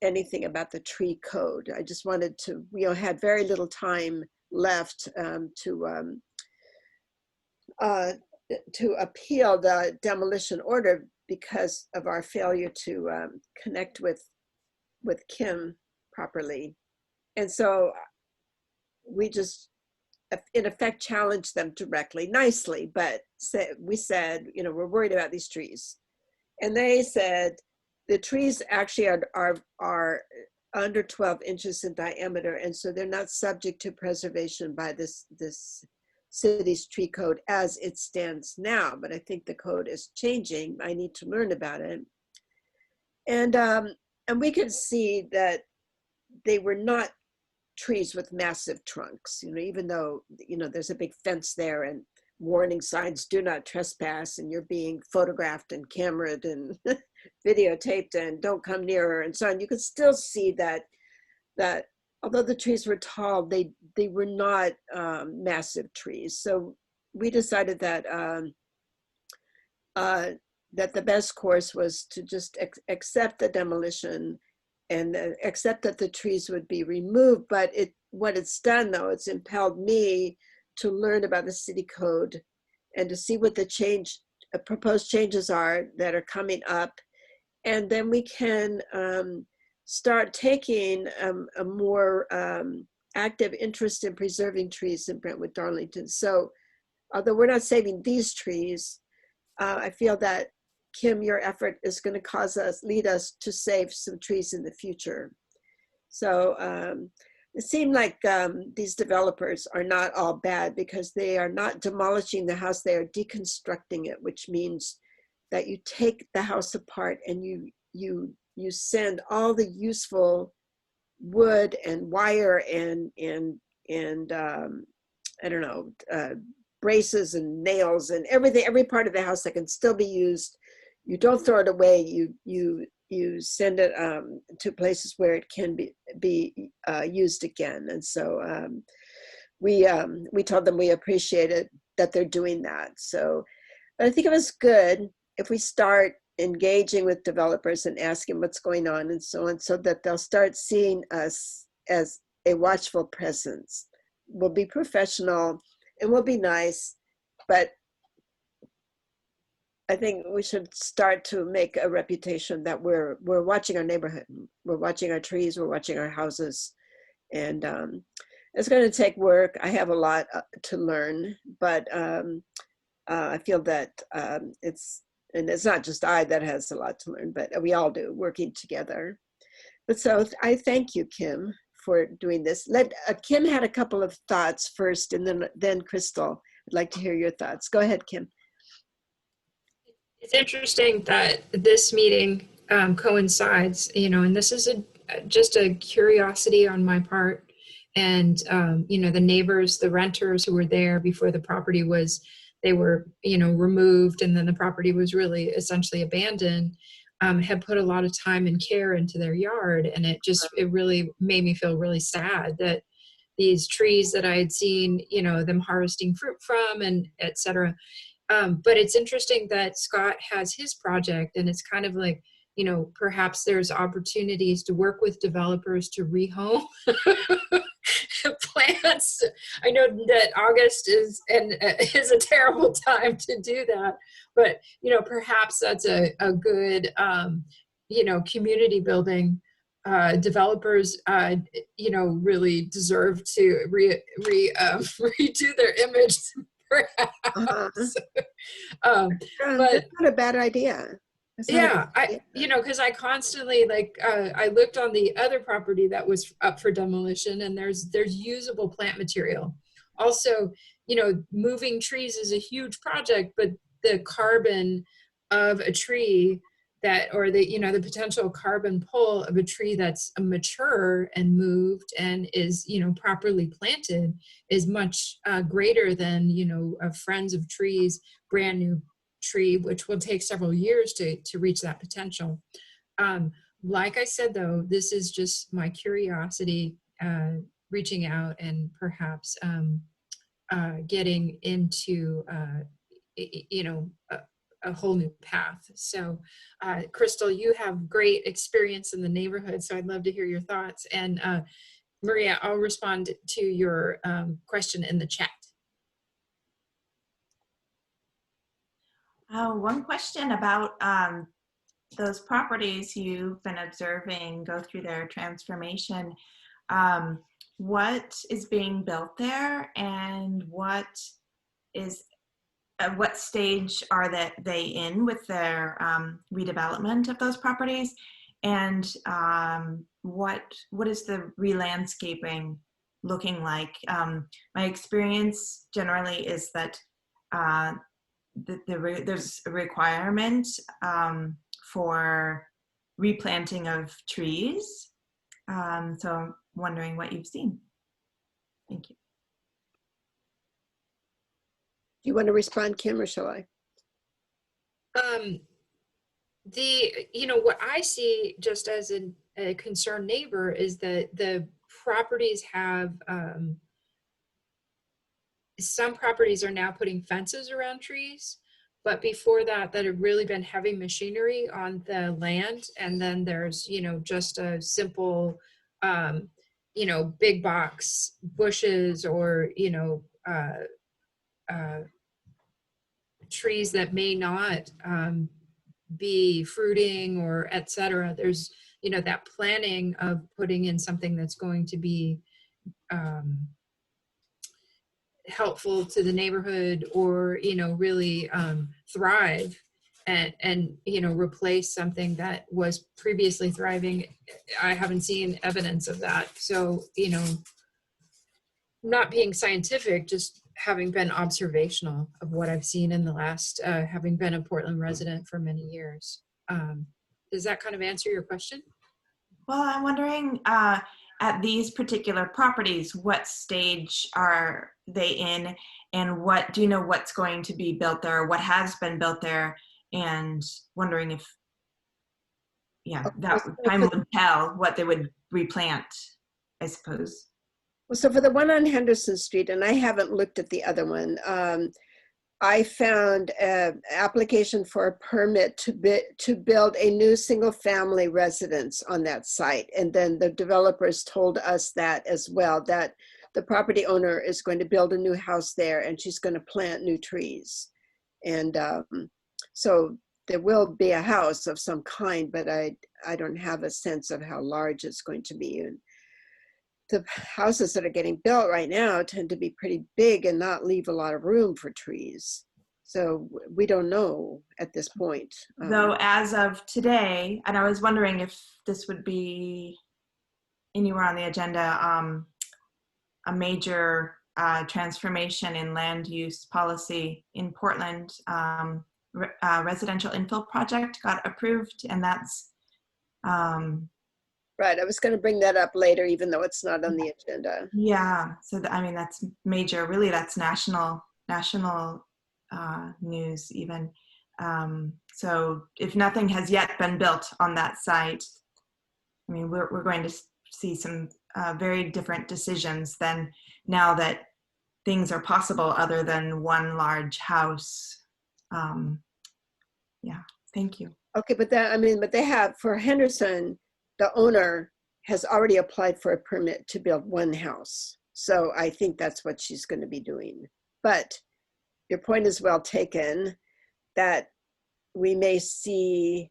anything about the tree code. I just wanted to. We had very little time left to appeal the demolition order because of our failure to connect with Kim properly. And so we just, in effect, challenged them directly, nicely, but we said, we're worried about these trees. And they said the trees actually are under 12 inches in diameter, and so they're not subject to preservation by this city's tree code as it stands now, but I think the code is changing. I need to learn about it. And we could see that they were not trees with massive trunks, even though, there's a big fence there and warning signs, do not trespass, and you're being photographed and cameraed and videotaped and don't come nearer and so on. You could still see that although the trees were tall, they were not massive trees. So we decided that that the best course was to just accept the demolition and accept that the trees would be removed. But what it's done, though, it's impelled me to learn about the city code and to see what the proposed changes are that are coming up. And then we can start taking a more active interest in preserving trees in Brentwood Darlington. So although we're not saving these trees, I feel that, Kim, your effort is going to lead us to save some trees in the future. So it seemed like these developers are not all bad because they are not demolishing the house, they are deconstructing it, which means that you take the house apart and you send all the useful wood and wire and I don't know, braces and nails and everything, every part of the house that can still be used. You don't throw it away. You send it to places where it can be used again. And so we told them we appreciated that they're doing that. So I think it was good if we start engaging with developers and asking what's going on and so on, so that they'll start seeing us as a watchful presence. We'll be professional and we'll be nice, but I think we should start to make a reputation that we're watching our neighborhood, we're watching our trees, we're watching our houses, and it's going to take work. I have a lot to learn, but I feel that it's not just I that has a lot to learn, but we all do, working together. But so I thank you, Kim, for doing this. Kim had a couple of thoughts first, and then Crystal. I'd like to hear your thoughts. Go ahead, Kim. It's interesting that this meeting coincides, and this is just a curiosity on my part. And, the neighbors, the renters who were there before the property they were, removed, and then the property was really essentially abandoned, had put a lot of time and care into their yard. And it really made me feel really sad that these trees that I had seen, them harvesting fruit from and et cetera. But it's interesting that Scott has his project, and it's kind of like, perhaps there's opportunities to work with developers to rehome plants. I know that August is a terrible time to do that, but perhaps that's a good community building. Developers really deserve to redo their image, perhaps. But that's not a bad idea. Yeah, because I constantly I looked on the other property that was up for demolition, and there's usable plant material. Also, moving trees is a huge project, but the carbon of a tree the potential carbon pull of a tree that's mature and moved and is properly planted is much greater than a Friends of Trees brand new tree, which will take several years to reach that potential. Like I said, though, this is just my curiosity reaching out and perhaps getting into a whole new path. So Crystal, you have great experience in the neighborhood, so I'd love to hear your thoughts. And Maria, I'll respond to your question in the chat. One question about those properties you've been observing go through their transformation. What is being built there, and what stage are they in with their redevelopment of those properties, and what is the re-landscaping looking like? My experience generally is that there's a requirement for replanting of trees. So I'm wondering what you've seen. Thank you. Do you want to respond, Kim, or shall I? What I see just as a concerned neighbor is that the properties have some properties are now putting fences around trees, but before that had really been heavy machinery on the land. And then there's, just a simple, big box bushes or, trees that may not be fruiting or et cetera. There's, that planning of putting in something that's going to be helpful to the neighborhood or, really thrive and replace something that was previously thriving. I haven't seen evidence of that. So, not being scientific, just having been observational of what I've seen in the last, having been a Portland resident for many years. Does that kind of answer your question? Well, I'm wondering at these particular properties, what stage are they in, and what do you know what's going to be built there, or what has been built there, and wondering if, yeah, that time would tell what they would replant, I suppose. Well, so for the one on Henderson Street, and I haven't looked at the other one, I found an application for a permit to build a new single-family residence on that site. And then the developers told us that as well, that the property owner is going to build a new house there and she's going to plant new trees. And so there will be a house of some kind, but I don't have a sense of how large it's going to be. And the houses that are getting built right now tend to be pretty big and not leave a lot of room for trees. So we don't know at this point. Though as of today, and I was wondering if this would be anywhere on the agenda, a major transformation in land use policy in Portland, residential infill project got approved, and that's right. I was going to bring that up later, even though it's not on the agenda. yeah. So I mean, that's major. Really, that's national news even. So if nothing has yet been built on that site, I mean, we're going to see some very different decisions than now that things are possible other than one large house. Yeah, thank you. Okay, but they have, for Henderson, the owner has already applied for a permit to build one house. So I think that's what she's going to be doing. But your point is well taken, that we may see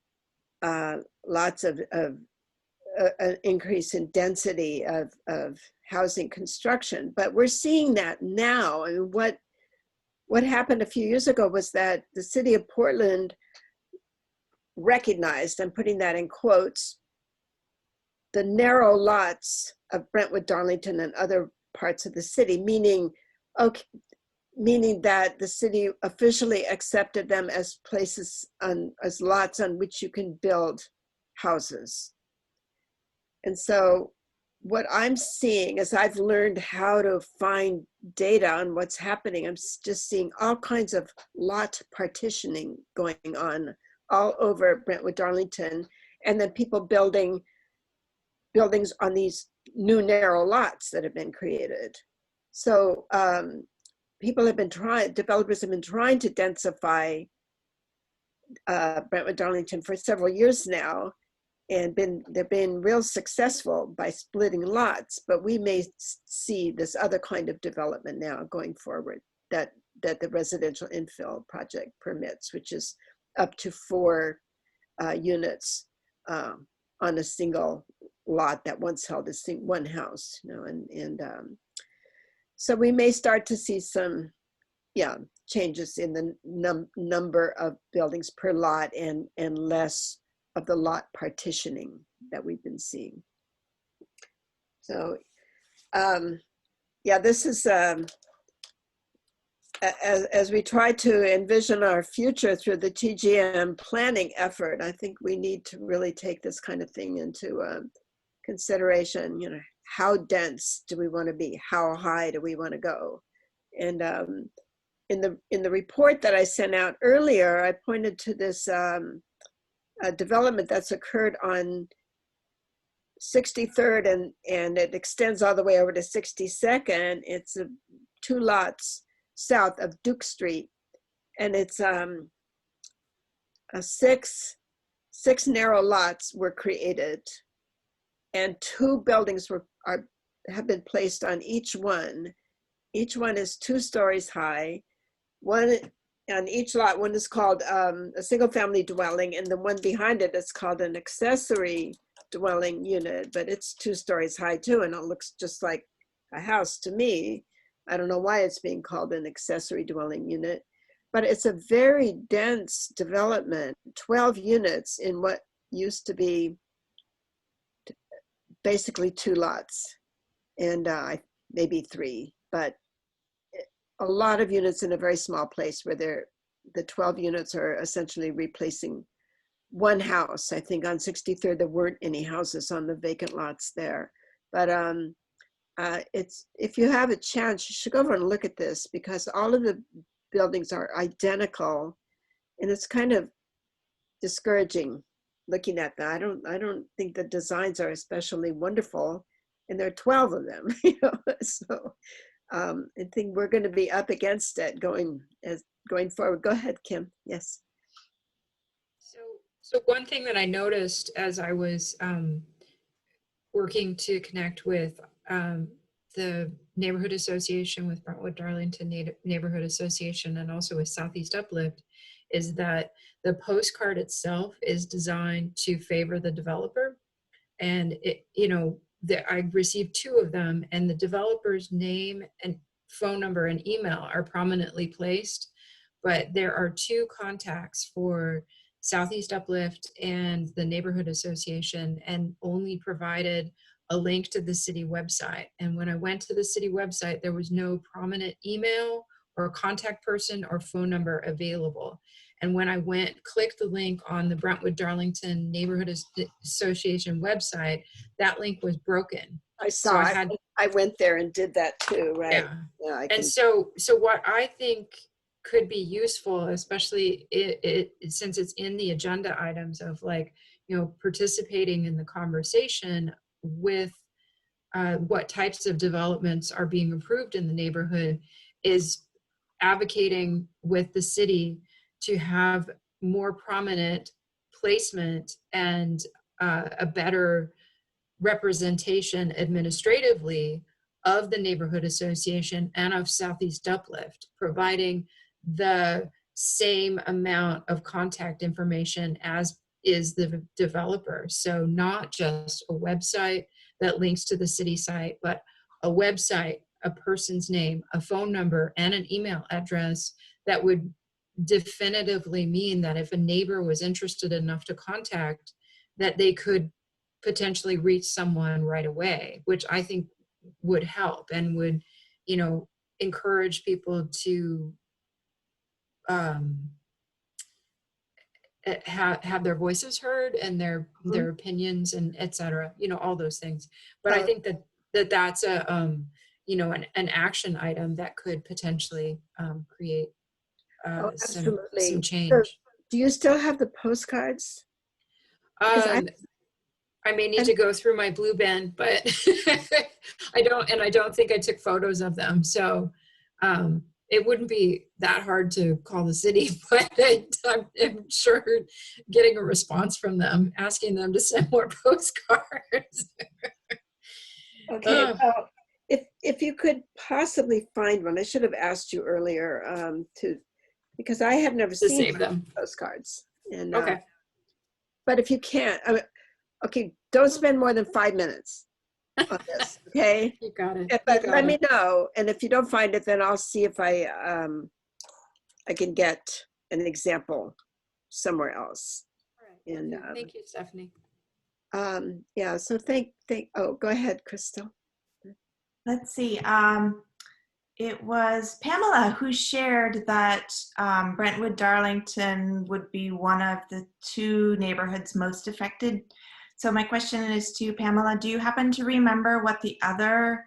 lots of an increase in density of housing construction. But we're seeing that now. I mean, what happened a few years ago was that the city of Portland recognized, I'm putting that in quotes, the narrow lots of Brentwood, Darlington, and other parts of the city, meaning that the city officially accepted them as places as lots on which you can build houses. And so what I'm seeing, as I've learned how to find data on what's happening, I'm just seeing all kinds of lot partitioning going on all over Brentwood, Darlington, and then people building buildings on these new narrow lots that have been created. So developers have been trying to densify Brentwood, Darlington for several years now, and they've been real successful by splitting lots, but we may see this other kind of development now going forward that the residential infill project permits, which is up to 4 units on a single lot that once held one house, you know, and so we may start to see some, changes in the number of buildings per lot and less of the lot partitioning that we've been seeing. So, this is, as we try to envision our future through the TGM planning effort, I think we need to really take this kind of thing into consideration. You know, how dense do we want to be? How high do we want to go? And in the report that I sent out earlier, I pointed to this development that's occurred on 63rd and it extends all the way over to 62nd. It's 2 lots south of Duke Street, and it's 6 narrow lots were created, and 2 buildings have been placed on each one. Each one is 2 stories high. One on each lot, one is called a single family dwelling, and the one behind it is called an accessory dwelling unit, but it's 2 stories high too, and it looks just like a house to me. I don't know why it's being called an accessory dwelling unit, but it's a very dense development, 12 units in what used to be basically 2 lots, and maybe 3, but a lot of units in a very small place where the 12 units are essentially replacing one house. I think on 63rd, there weren't any houses on the vacant lots there, But it's, if you have a chance, you should go over and look at this, because all of the buildings are identical, and it's kind of discouraging looking at that. I don't think the designs are especially wonderful, and there are 12 of them, you know. So I think we're going to be up against it going forward. Go ahead, Kim. Yes. So one thing that I noticed as I was working to connect with the Neighborhood Association, with Brentwood Darlington Neighborhood Association, and also with Southeast Uplift, is that the postcard itself is designed to favor the developer. And it, you know, I received 2 of them, and the developer's name and phone number and email are prominently placed, but there are 2 contacts for Southeast Uplift and the Neighborhood Association, and only provided a link to the city website. And when I went to the city website, there was no prominent email or contact person or phone number available. And when I clicked the link on the Brentwood Darlington Neighborhood Association website, that link was broken. I saw. So I went there and did that too, right? Yeah. And so what I think could be useful, especially since it's in the agenda items of, like, you know, participating in the conversation with what types of developments are being approved in the neighborhood, is advocating with the city to have more prominent placement and a better representation administratively of the Neighborhood Association and of Southeast Uplift, providing the same amount of contact information as is the developer. So not just a website that links to the city site, but a website, a person's name, a phone number, and an email address that would definitively mean that if a neighbor was interested enough to contact, that they could potentially reach someone right away, which I think would help and would, you know, encourage people to have their voices heard and their opinions and etc., you know, all those things. But I think that's a you know, an action item that could potentially create some change. So, do you still have the postcards? I may need to go through my blue bin, but I don't think I took photos of them. So it wouldn't be that hard to call the city, but I'm sure getting a response from them, asking them to send more postcards. Okay, well, if you could possibly find one, I should have asked you earlier because I have never seen them postcards. And okay, but if you can't, okay, don't spend more than 5 minutes on this. Okay, you got it. But let me know, and if you don't find it, then I'll see if I can get an example somewhere else. Right. And thank you, Stephanie. Yeah. So oh, go ahead, Crystal. Let's see. It was Pamela who shared that Brentwood Darlington would be one of the 2 neighborhoods most affected. So my question is to Pamela, do you happen to remember what the other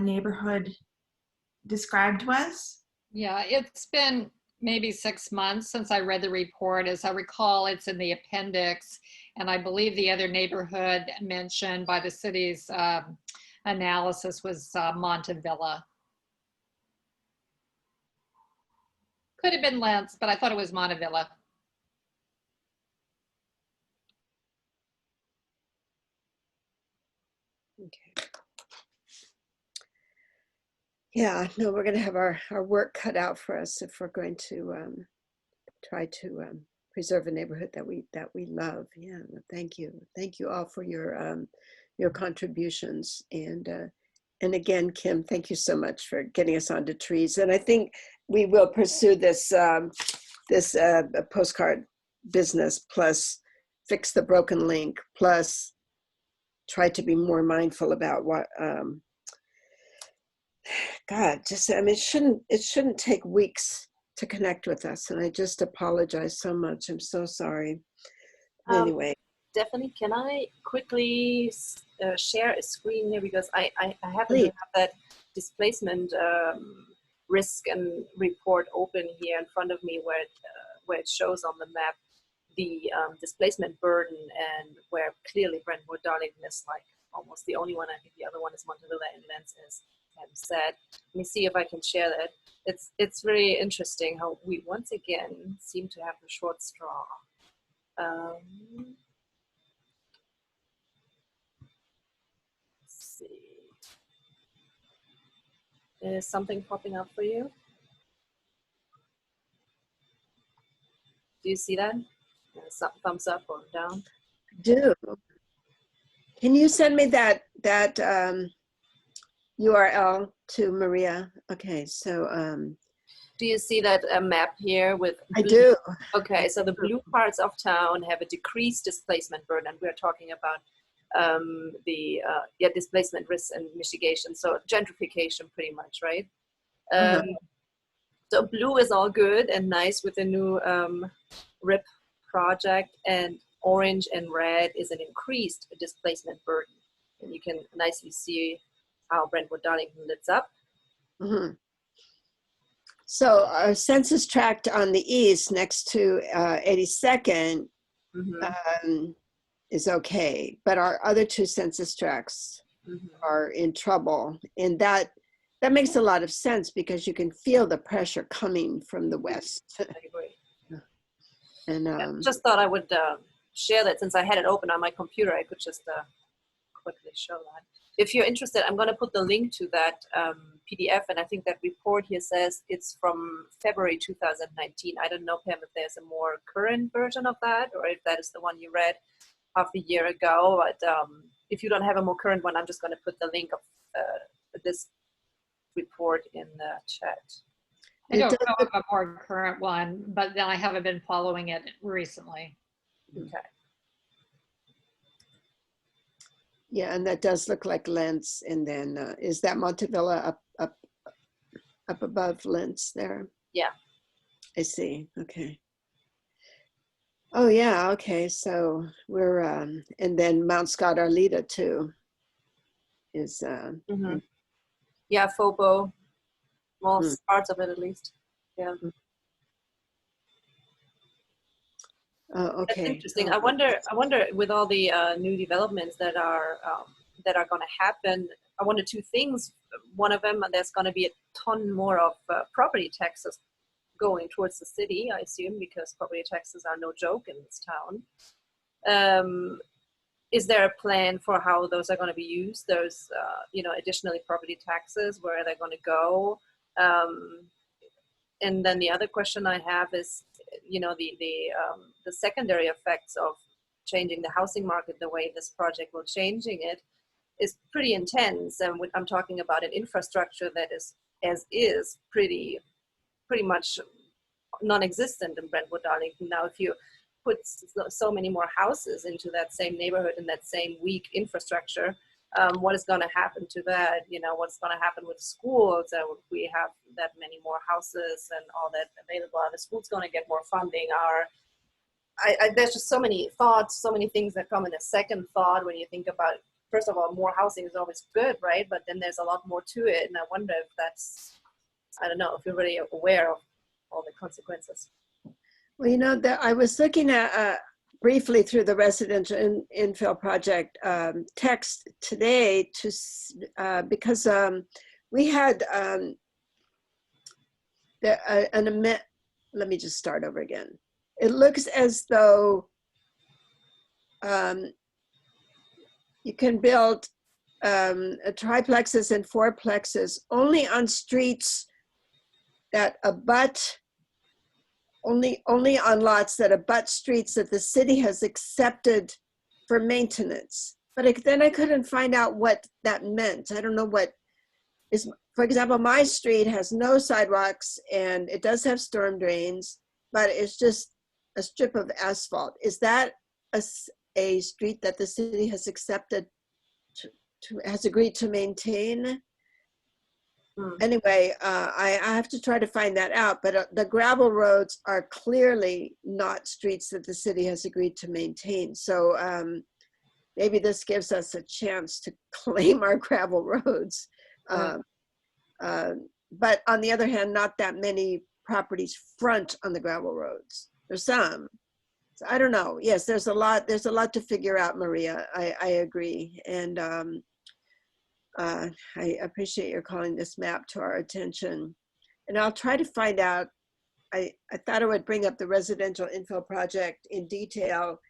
neighborhood described was? Yeah, it's been maybe 6 months since I read the report. As I recall, it's in the appendix. And I believe the other neighborhood mentioned by the city's analysis was Montevilla. Could have been Lentz, but I thought it was Montevilla. Okay. Yeah, no, we're going to have our work cut out for us if we're going to try to preserve a neighborhood that we love. Yeah, thank you all for your contributions, and again, Kim, thank you so much for getting us onto trees. And I think we will pursue this postcard business, plus fix the broken link, plus try to be more mindful about what it shouldn't take weeks to connect with us, and I just apologize so much. I'm so sorry. Anyway, Stephanie, can I quickly share a screen here, because I happen Please. to have that displacement risk and report open here in front of me, where it shows on the map the displacement burden, and where clearly Brentwood Darlington is like almost the only one. I think the other one is Montevilla Inlands, as Pam said. Let me see if I can share that. It's very interesting how we once again seem to have the short straw. Let's see. Is something popping up for you? Do you see that? Thumbs up or down? Do. Can you send me that URL to Maria? Okay, so Do you see that map here with I blue? do. Okay, so the blue parts of town have a decreased displacement burden, and we're talking about the displacement risk and mitigation, so gentrification pretty much, right? So blue is all good and nice with the new RIP project, and orange and red is an increased displacement burden. And you can nicely see how Brentwood Darlington lights up. Mm-hmm. So our census tract on the east next to 82nd is okay, but our other two census tracts are in trouble. And that makes a lot of sense, because you can feel the pressure coming from the west. I agree. And just thought I would share that, since I had it open on my computer. I could just quickly show that. If you're interested, I'm going to put the link to that PDF, and I think that report here says it's from February 2019. I don't know, Pam, if there's a more current version of that, or if that is the one you read half a year ago. But if you don't have a more current one, I'm just going to put the link of this report in the chat. I don't know of a more current one, but then I haven't been following it recently. Okay. yeah, and that does look like Lentz. And then is that Montevilla up above Lentz there? Yeah. I see. Okay. Oh yeah. Okay. So we're and then Mount Scott Arleta too is yeah, FOBO. Well, parts of it at least. Yeah. Okay. That's interesting. I wonder with all the new developments that are going to happen. I wonder two things. One of them, there's going to be a ton more of property taxes going towards the city, I assume, because property taxes are no joke in this town. Is there a plan for how those are going to be used? Those, additionally property taxes, where are they going to go? And then the other question I have is, the secondary effects of changing the housing market the way this project will changing it is pretty intense. And I'm talking about an infrastructure that is pretty much non-existent in Brentwood Darlington. Now, if you put so many more houses into that same neighborhood and that same weak infrastructure, what is going to happen to that? What's going to happen with schools? We have that many more houses and all that available. Are the schools going to get more funding? There's just so many thoughts, so many things that come in a second thought when you think about, first of all, more housing is always good, right? But then there's a lot more to it. And I wonder if that's, I don't know, if you're really aware of all the consequences. Well, I was looking at briefly through the residential infill project text today because we had let me just start over again. It looks as though you can build triplexes and fourplexes only on streets that abut, only on lots that abut streets that the city has accepted for maintenance. But then I couldn't find out what that meant. I don't know what is, for example, my street has no sidewalks and it does have storm drains, but it's just a strip of asphalt. Is that a street that the city has accepted has agreed to maintain? Anyway, I have to try to find that out, but the gravel roads are clearly not streets that the city has agreed to maintain. So maybe this gives us a chance to claim our gravel roads. But on the other hand, not that many properties front on the gravel roads. There's some. So I don't know. Yes, there's a lot to figure out, Maria. I agree. And I appreciate your calling this map to our attention. And I'll try to find out. I thought I would bring up the residential infill project in detail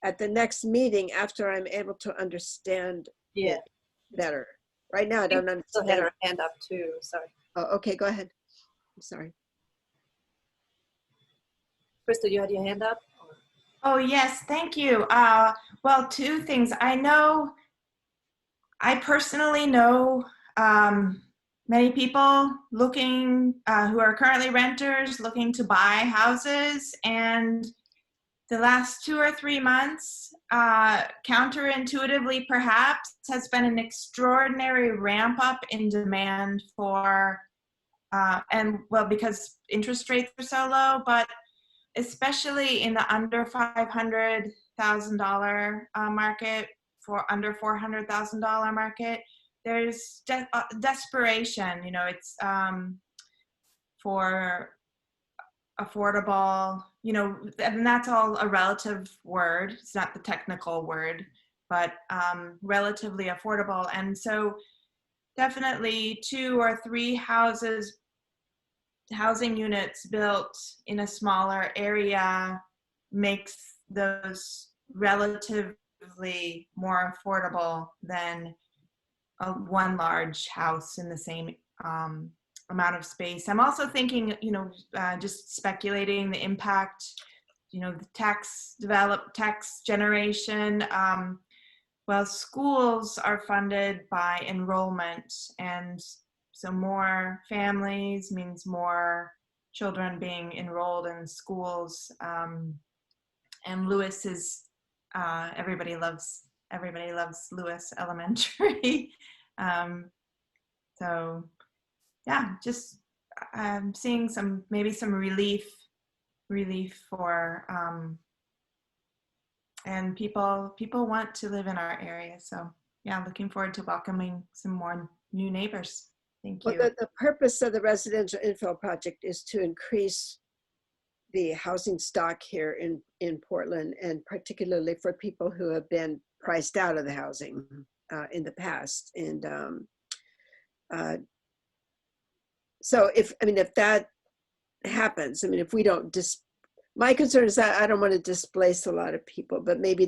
at the next meeting after I'm able to understand it better. Right now, I don't understand. Still had her hand up too. Sorry. Oh, okay, go ahead. I'm sorry. Crystal, you had your hand up? Oh, yes, thank you. Well, two things. I personally know many people looking, who are currently renters looking to buy houses, and the last 2 or 3 months, counterintuitively perhaps, has been an extraordinary ramp up in demand for, because interest rates are so low, but especially in the under $500,000 market, for under $400,000 market, there's desperation. You know, it's for affordable, you know, and that's all a relative word. It's not the technical word, but relatively affordable. And so definitely 2 or 3 housing units built in a smaller area makes those relatively more affordable than one large house in the same amount of space. I'm also thinking, you know, just speculating the impact, you know, the tax generation. Well, schools are funded by enrollment, and so more families means more children being enrolled in schools. And Lewis is, everybody loves Lewis Elementary. So yeah, just seeing maybe some relief for, and people want to live in our area. So yeah, looking forward to welcoming some more new neighbors. Thank you. Well, the purpose of the residential infill project is to increase the housing stock here in Portland, and particularly for people who have been priced out of the housing in the past. And so if that happens, if we don't my concern is that I don't want to displace a lot of people, but maybe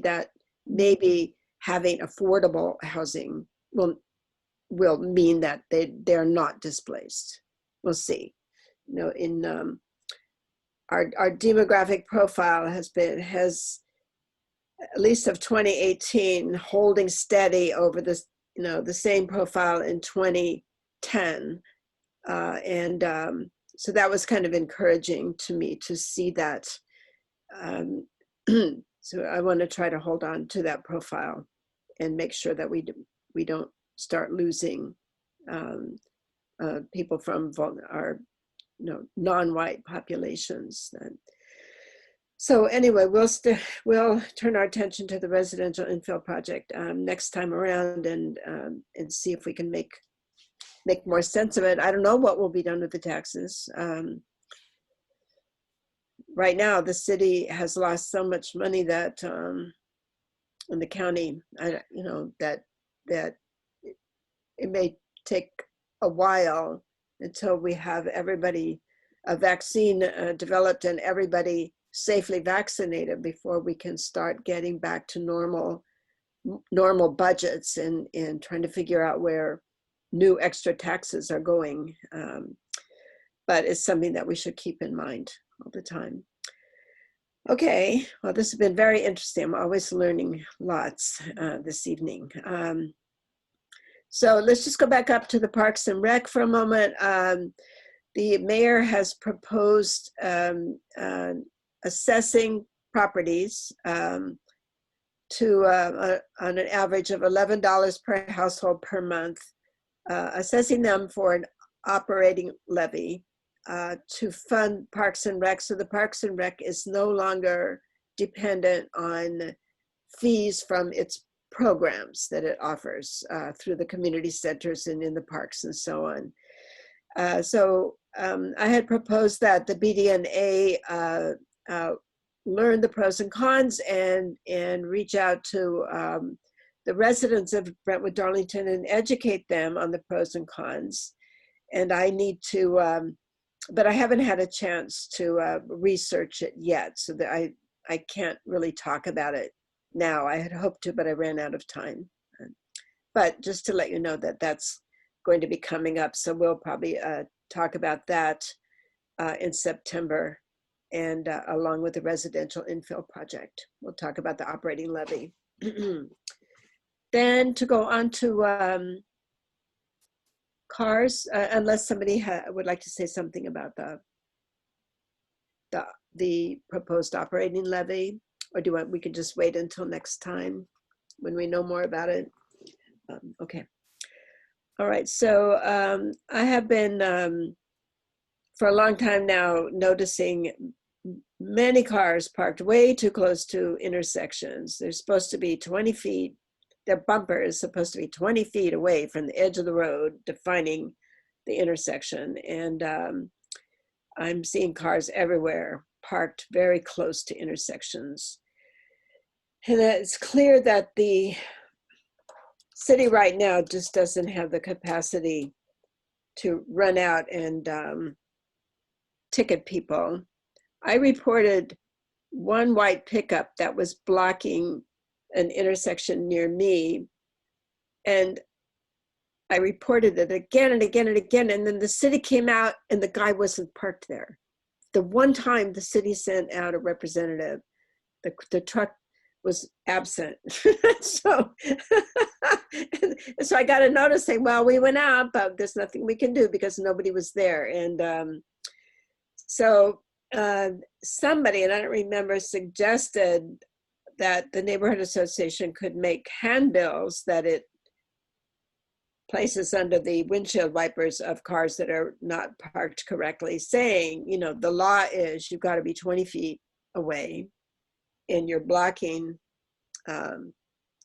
having affordable housing will mean that they're not displaced. We'll see. You know, in our demographic profile has at least of 2018 holding steady over this, you know, the same profile in 2010, so that was kind of encouraging to me to see that. So I want to try to hold on to that profile and make sure that we don't start losing people from our, you know, non-white populations. So anyway, we'll turn our attention to the residential infill project next time around, and see if we can make more sense of it. I don't know what will be done with the taxes. Right now, the city has lost so much money that, in the county, you know, that it may take a while until we have a vaccine developed and everybody safely vaccinated before we can start getting back to normal budgets and trying to figure out where new extra taxes are going. But it's something that we should keep in mind all the time. Okay, well, this has been very interesting. I'm always learning lots this evening. So let's just go back up to the Parks and Rec for a moment. The mayor has proposed assessing properties to on an average of $11 per household per month, assessing them for operating levy to fund Parks and Rec. So the Parks and Rec is no longer dependent on fees from its programs that it offers through the community centers and in the parks and so on. I had proposed that the BDNA learn the pros and cons and reach out to the residents of Brentwood Darlington and educate them on the pros and cons. And I need to, but I haven't had a chance to research it yet, so that I can't really talk about it now. I had hoped to, but I ran out of time. But just to let you know that that's going to be coming up. So we'll probably talk about that in September, and along with the residential infill project. We'll talk about the operating levy. Then to go on to cars, unless somebody would like to say something about the proposed operating levy, or we could just wait until next time when we know more about it. Okay. All right, so I have been for a long time now noticing many cars parked way too close to intersections. They're supposed to be 20 feet. Their bumper is supposed to be 20 feet away from the edge of the road, defining the intersection. And I'm seeing cars everywhere parked very close to intersections. And it's clear that the city right now just doesn't have the capacity to run out and ticket people. I reported one white pickup that was blocking an intersection near me, and I reported it again and again and again, and then the city came out and the guy wasn't parked there. The one time the city sent out a representative, the truck was absent. so I got a notice saying, well, we went out, but there's nothing we can do because nobody was there. And somebody, and I don't remember, suggested that the neighborhood association could make handbills that it places under the windshield wipers of cars that are not parked correctly, saying, you know, the law is you've got to be 20 feet away, and you're blocking,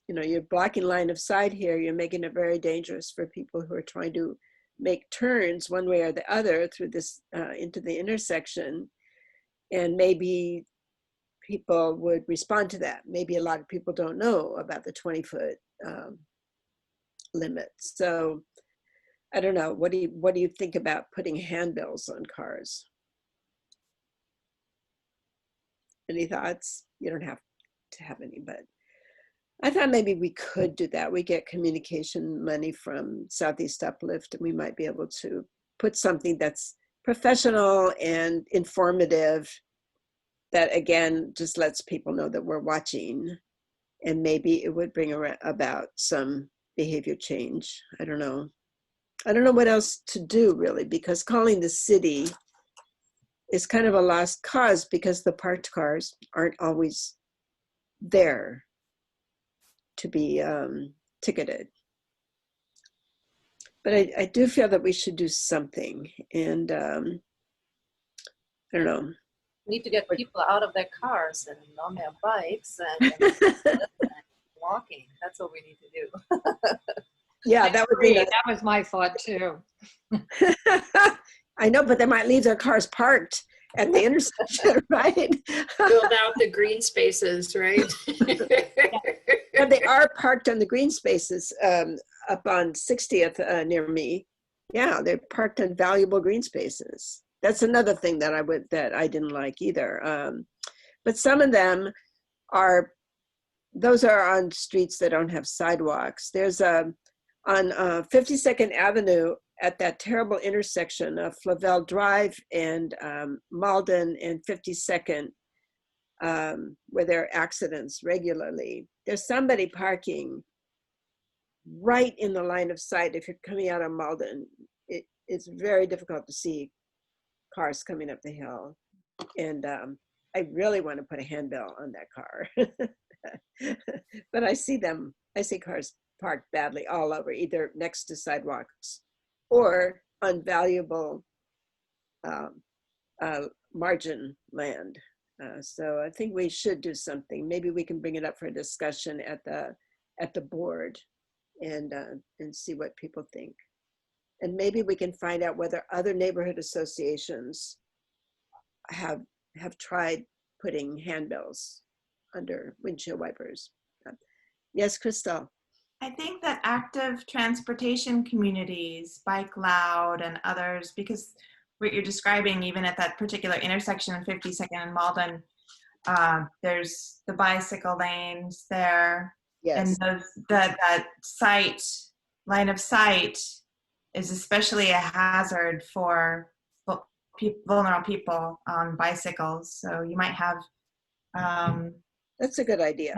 you're blocking line of sight here. You're making it very dangerous for people who are trying to make turns one way or the other through this into the intersection. And maybe people would respond to that. Maybe a lot of people don't know about the 20-foot limit. So I don't know. What do you think about putting handbills on cars? Any thoughts? You don't have to have any, but I thought maybe we could do that. We get communication money from Southeast Uplift, and we might be able to put something that's professional and informative that, again, just lets people know that we're watching, and maybe it would bring about some behavior change. I don't know. I don't know what else to do, really, because calling the city is kind of a lost cause because the parked cars aren't always there to be ticketed. But I do feel that we should do something, and I don't know. We need to get people out of their cars and on their bikes and walking. That's what we need to do. Yeah, that would be nice. That was my thought too. I know, but they might leave their cars parked at the intersection, right? Build out the green spaces, right? Yeah, they are parked on the green spaces up on 60th near me. Yeah, they're parked on valuable green spaces. That's another thing that I didn't like either. But some of them those are on streets that don't have sidewalks. There's on 52nd Avenue at that terrible intersection of Flavel Drive and Malden and 52nd, where there are accidents regularly. There's somebody parking right in the line of sight. If you're coming out of Malden, it's very difficult to see cars coming up the hill. And I really want to put a handbill on that car. But I see cars parked badly all over, either next to sidewalks or on valuable margin land. So I think we should do something. Maybe we can bring it up for a discussion at the board and see what people think. And maybe we can find out whether other neighborhood associations have tried putting handbills under windshield wipers. Yes, Crystal. I think that active transportation communities, Bike Loud and others, because what you're describing, even at that particular intersection of 52nd and Malden, there's the bicycle lanes there. Yes. And that line of sight is especially a hazard for vulnerable people on bicycles. So you might have that's a good idea.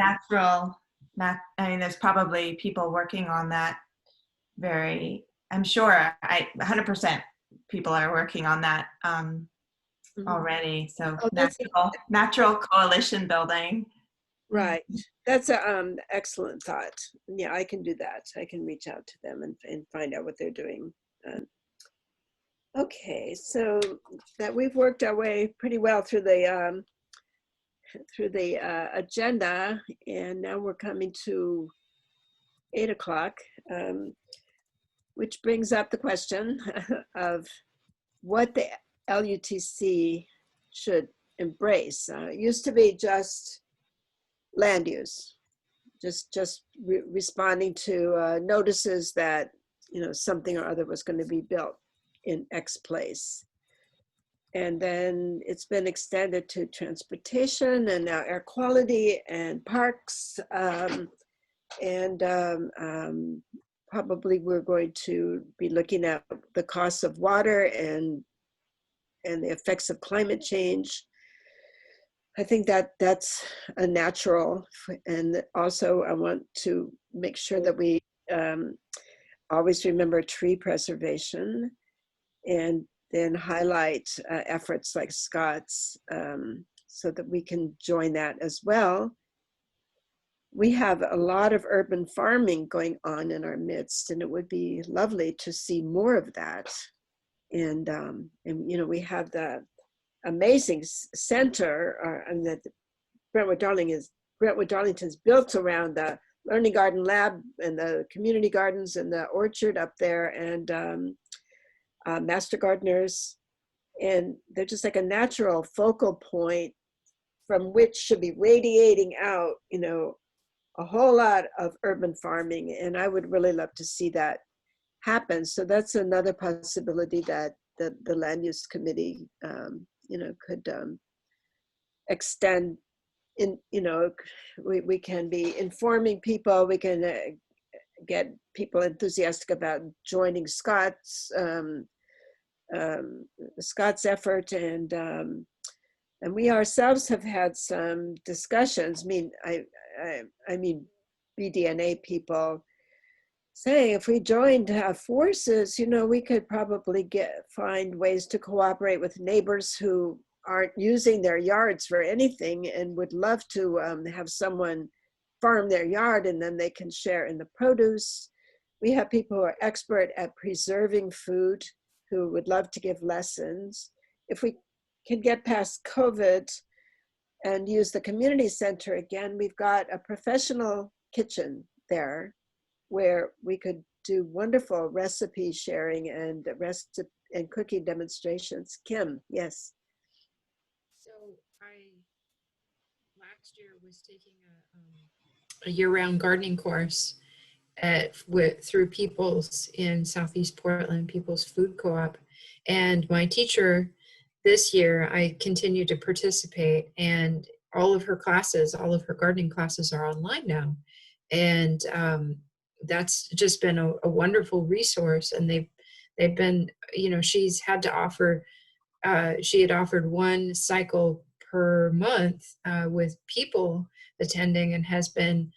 There's probably people working on that I'm sure 100% people are working on that already. So natural coalition building. Right. That's an excellent thought. Yeah, I can do that. I can reach out to them and find out what they're doing. Okay, so that we've worked our way pretty well through the agenda, and now we're coming to 8 o'clock, which brings up the question of what the LUTC should embrace. It used to be just land use, just responding to notices that something or other was going to be built in X place. And then it's been extended to transportation and now air quality and parks. Probably we're going to be looking at the costs of water and the effects of climate change. I think that's a natural. And also I want to make sure that we always remember tree preservation, and then highlight efforts like Scott's so that we can join that as well. We have a lot of urban farming going on in our midst, and it would be lovely to see more of that. And we have the amazing center and that Brentwood Darlington's built around the Learning Garden Lab and the community gardens and the orchard up there, and Master Gardeners, and they're just like a natural focal point from which should be radiating out, a whole lot of urban farming, and I would really love to see that happen. So that's another possibility that the land use committee, could extend. We can be informing people. We can get people enthusiastic about joining Scott's effort, and we ourselves have had some discussions. I mean BDNA people saying if we joined forces, we could probably find ways to cooperate with neighbors who aren't using their yards for anything and would love to have someone farm their yard, and then they can share in the produce. We have people who are expert at preserving food who would love to give lessons. If we can get past COVID and use the community center again, we've got a professional kitchen there where we could do wonderful recipe sharing and cooking demonstrations. Kim, yes. So I last year was taking a year-round gardening course through People's in Southeast Portland, People's Food Co-op, and my teacher this year I continue to participate, and all of her gardening classes are online now, and that's just been a wonderful resource. And they've been, she's had to offer she had offered one cycle per month with people attending, and has been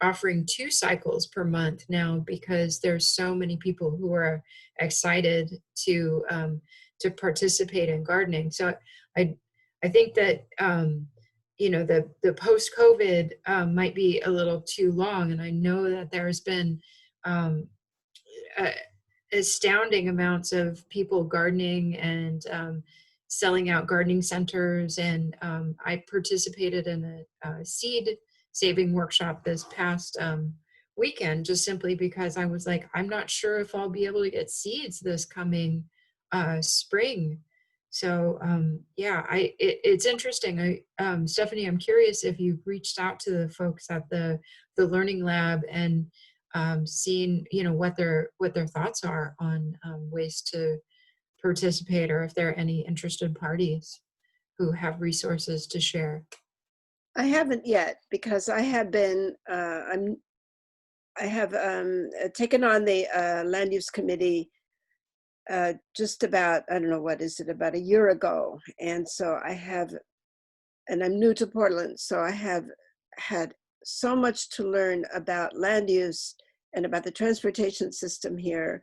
offering 2 cycles per month now because there's so many people who are excited to participate in gardening. So I think that the post-COVID might be a little too long, and I know that there's been astounding amounts of people gardening and selling out gardening centers. And I participated in a seed saving workshop this past weekend, just simply because I was like, I'm not sure if I'll be able to get seeds this coming spring. So yeah, it's interesting. Stephanie, I'm curious if you've reached out to the folks at the Learning Lab and seen, you know, what their thoughts are on ways to participate, or if there are any interested parties who have resources to share. I haven't yet, because I have been, I have taken on the land use committee just about, I don't know, what is it, about a year ago. And so I have, and I'm new to Portland, so I have had so much to learn about land use and about the transportation system here.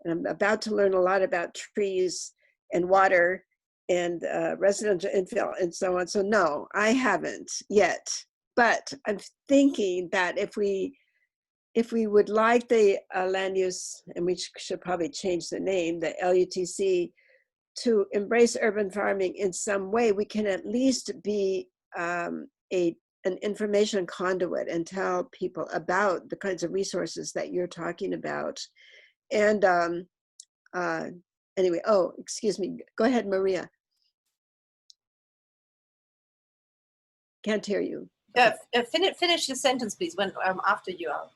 And I'm about to learn a lot about trees and water and residential infill and so on. So no, I haven't yet, but I'm thinking that if we would like the land use, and we should probably change the name, the LUTC, to embrace urban farming in some way, we can at least be an information conduit and tell people about the kinds of resources that you're talking about. And anyway, oh, excuse me, go ahead, Maria. Can't hear you. Finish the sentence, please. When after you are.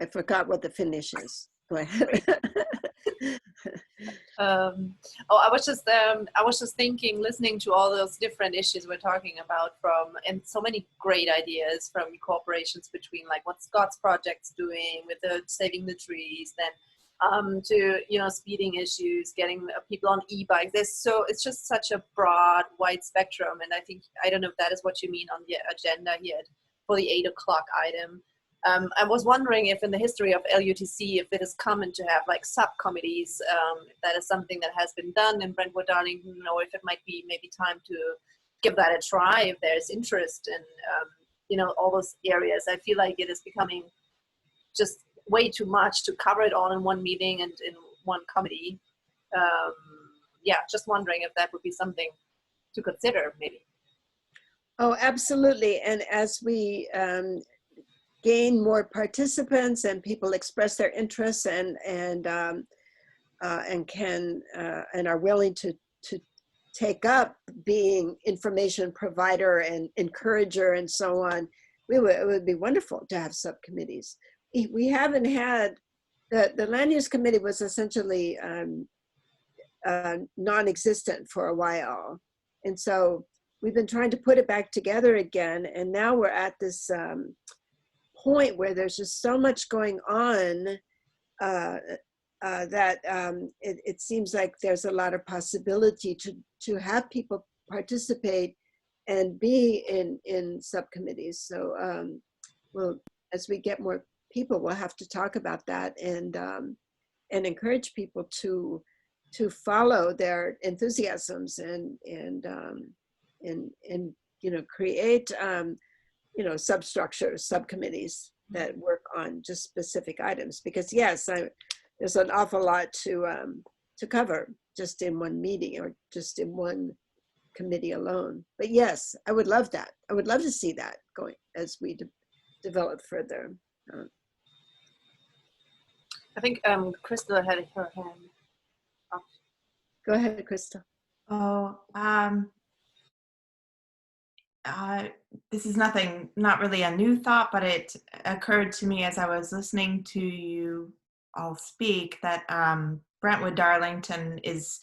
I forgot what the finish is. Go ahead. I was just thinking, listening to all those different issues we're talking about, and so many great ideas from cooperations between, like what Scott's project's doing with the saving the trees, then to, you know, speeding issues, getting people on e-bikes. It's just such a broad, wide spectrum, and I don't know if that is what you mean on the agenda here for the 8 o'clock item. I was wondering if in the history of LUTC, if it is common to have like subcommittees, if that is something that has been done in Brentwood Darlington, or if it might be maybe time to give that a try if there's interest in, you know, all those areas. I feel like it is becoming just way too much to cover it all in one meeting and in one committee. Yeah, just wondering if that would be something to consider maybe. Oh, absolutely. And as we gain more participants and people express their interests and can and are willing to take up being information provider and encourager and so on, it would be wonderful to have subcommittees. We haven't had, the land use committee was essentially non-existent for a while, and so we've been trying to put it back together again, and now we're at this point where there's just so much going on that it seems like there's a lot of possibility to have people participate and be in subcommittees. So well, as we get more people, we'll have to talk about that and encourage people to follow their enthusiasms and you know, create you know, substructures, subcommittees that work on just specific items. Because yes, there's an awful lot to cover just in one meeting or just in one committee alone. But yes, I would love that. I would love to see that going as we develop further. I think Crystal had her hand up. Go ahead, Crystal. Oh, this is not really a new thought, but it occurred to me as I was listening to you all speak that Brentwood Darlington is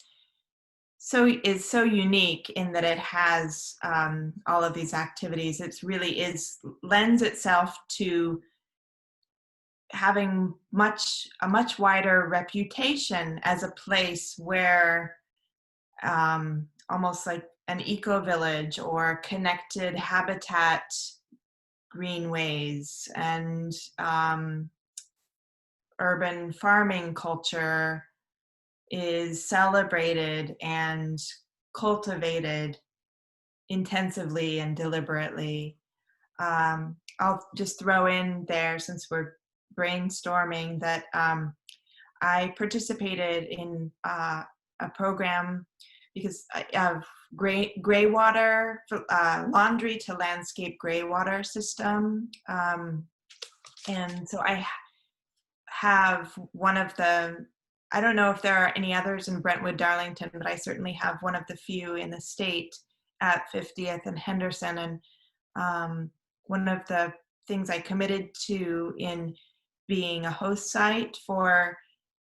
so unique in that it has all of these activities. It really lends itself to having a much wider reputation as a place where almost like an eco-village or connected habitat greenways and urban farming culture is celebrated and cultivated intensively and deliberately. I'll just throw in there, since we're brainstorming, that I participated in a program because of gray water, laundry to landscape gray water system. And so I have one of the, I don't know if there are any others in Brentwood, Darlington, but I certainly have one of the few in the state at 50th and Henderson. And one of the things I committed to in being a host site for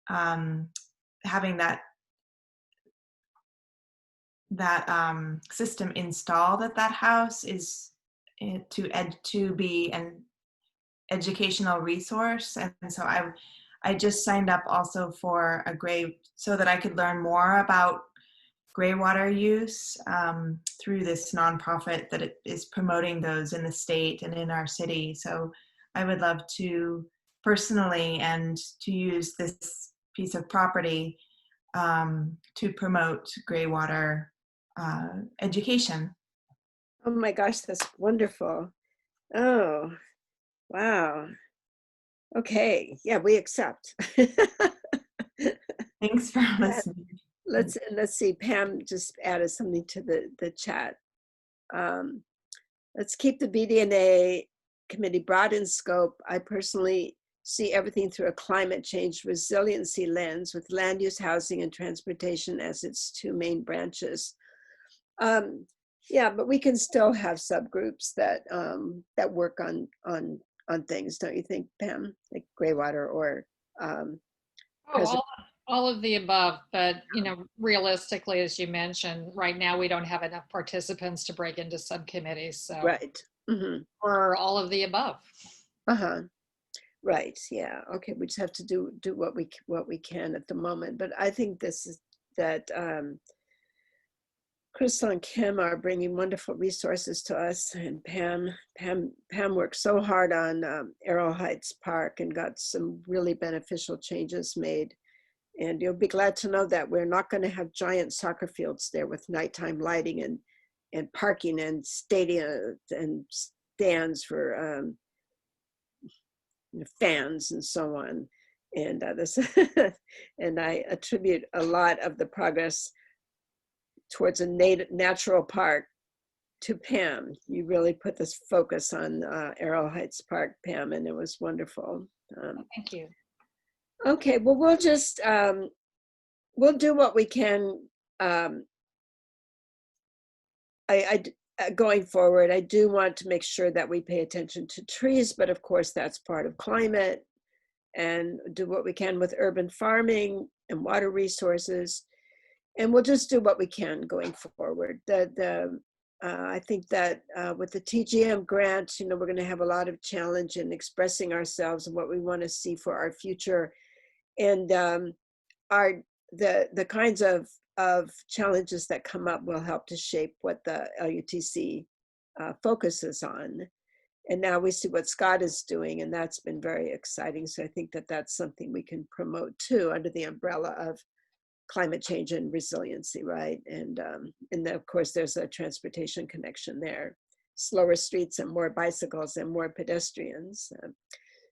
having that system installed at that house is to be an educational resource. And so I just signed up also for so that I could learn more about gray water use through this nonprofit that is promoting those in the state and in our city. So I would love to personally and to use this piece of property to promote gray water education. Oh my gosh, that's wonderful. Oh, wow. Okay, yeah, we accept. Thanks for listening. Let's see, Pam just added something to the chat. Let's keep the BD&A committee broad in scope. I personally see everything through a climate change resiliency lens with land use, housing, and transportation as its two main branches. Yeah, but we can still have subgroups that that work on things, don't you think, Pam? Like gray water or all of the above, but realistically, as you mentioned, right now we don't have enough participants to break into subcommittees. So right. Mm-hmm. Or all of the above. Right. Yeah. Okay. We just have to do what we can at the moment. But I think this is that Crystal and Kim are bringing wonderful resources to us, and Pam worked so hard on Arrow Heights Park and got some really beneficial changes made. And you'll be glad to know that we're not going to have giant soccer fields there with nighttime lighting and parking and stadia and stands for fans and so on. And this, and I attribute a lot of the progress towards a natural park to Pam. You really put this focus on Arrow Heights Park, Pam, and it was wonderful. Thank you. Okay, well, we'll just, we'll do what we can. Going forward, I do want to make sure that we pay attention to trees, but of course that's part of climate, and do what we can with urban farming and water resources. And we'll just do what we can going forward. I think that with the Tgm Grant, we're going to have a lot of challenge in expressing ourselves and what we want to see for our future. And the kinds of challenges that come up will help to shape what the LUTC focuses on. And now we see what Scott is doing, and that's been very exciting. So I think that that's something we can promote too under the umbrella of climate change and resiliency, right? And then of course there's a transportation connection there, slower streets and more bicycles and more pedestrians.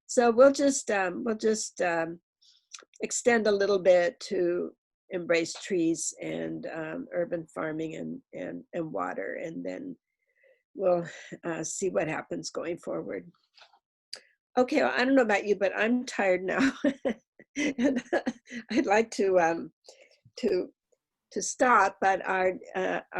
So we'll just extend a little bit to embrace trees and urban farming and water, and then we'll see what happens going forward. Okay, well, I don't know about you, but I'm tired now. And I'd like to stop, but are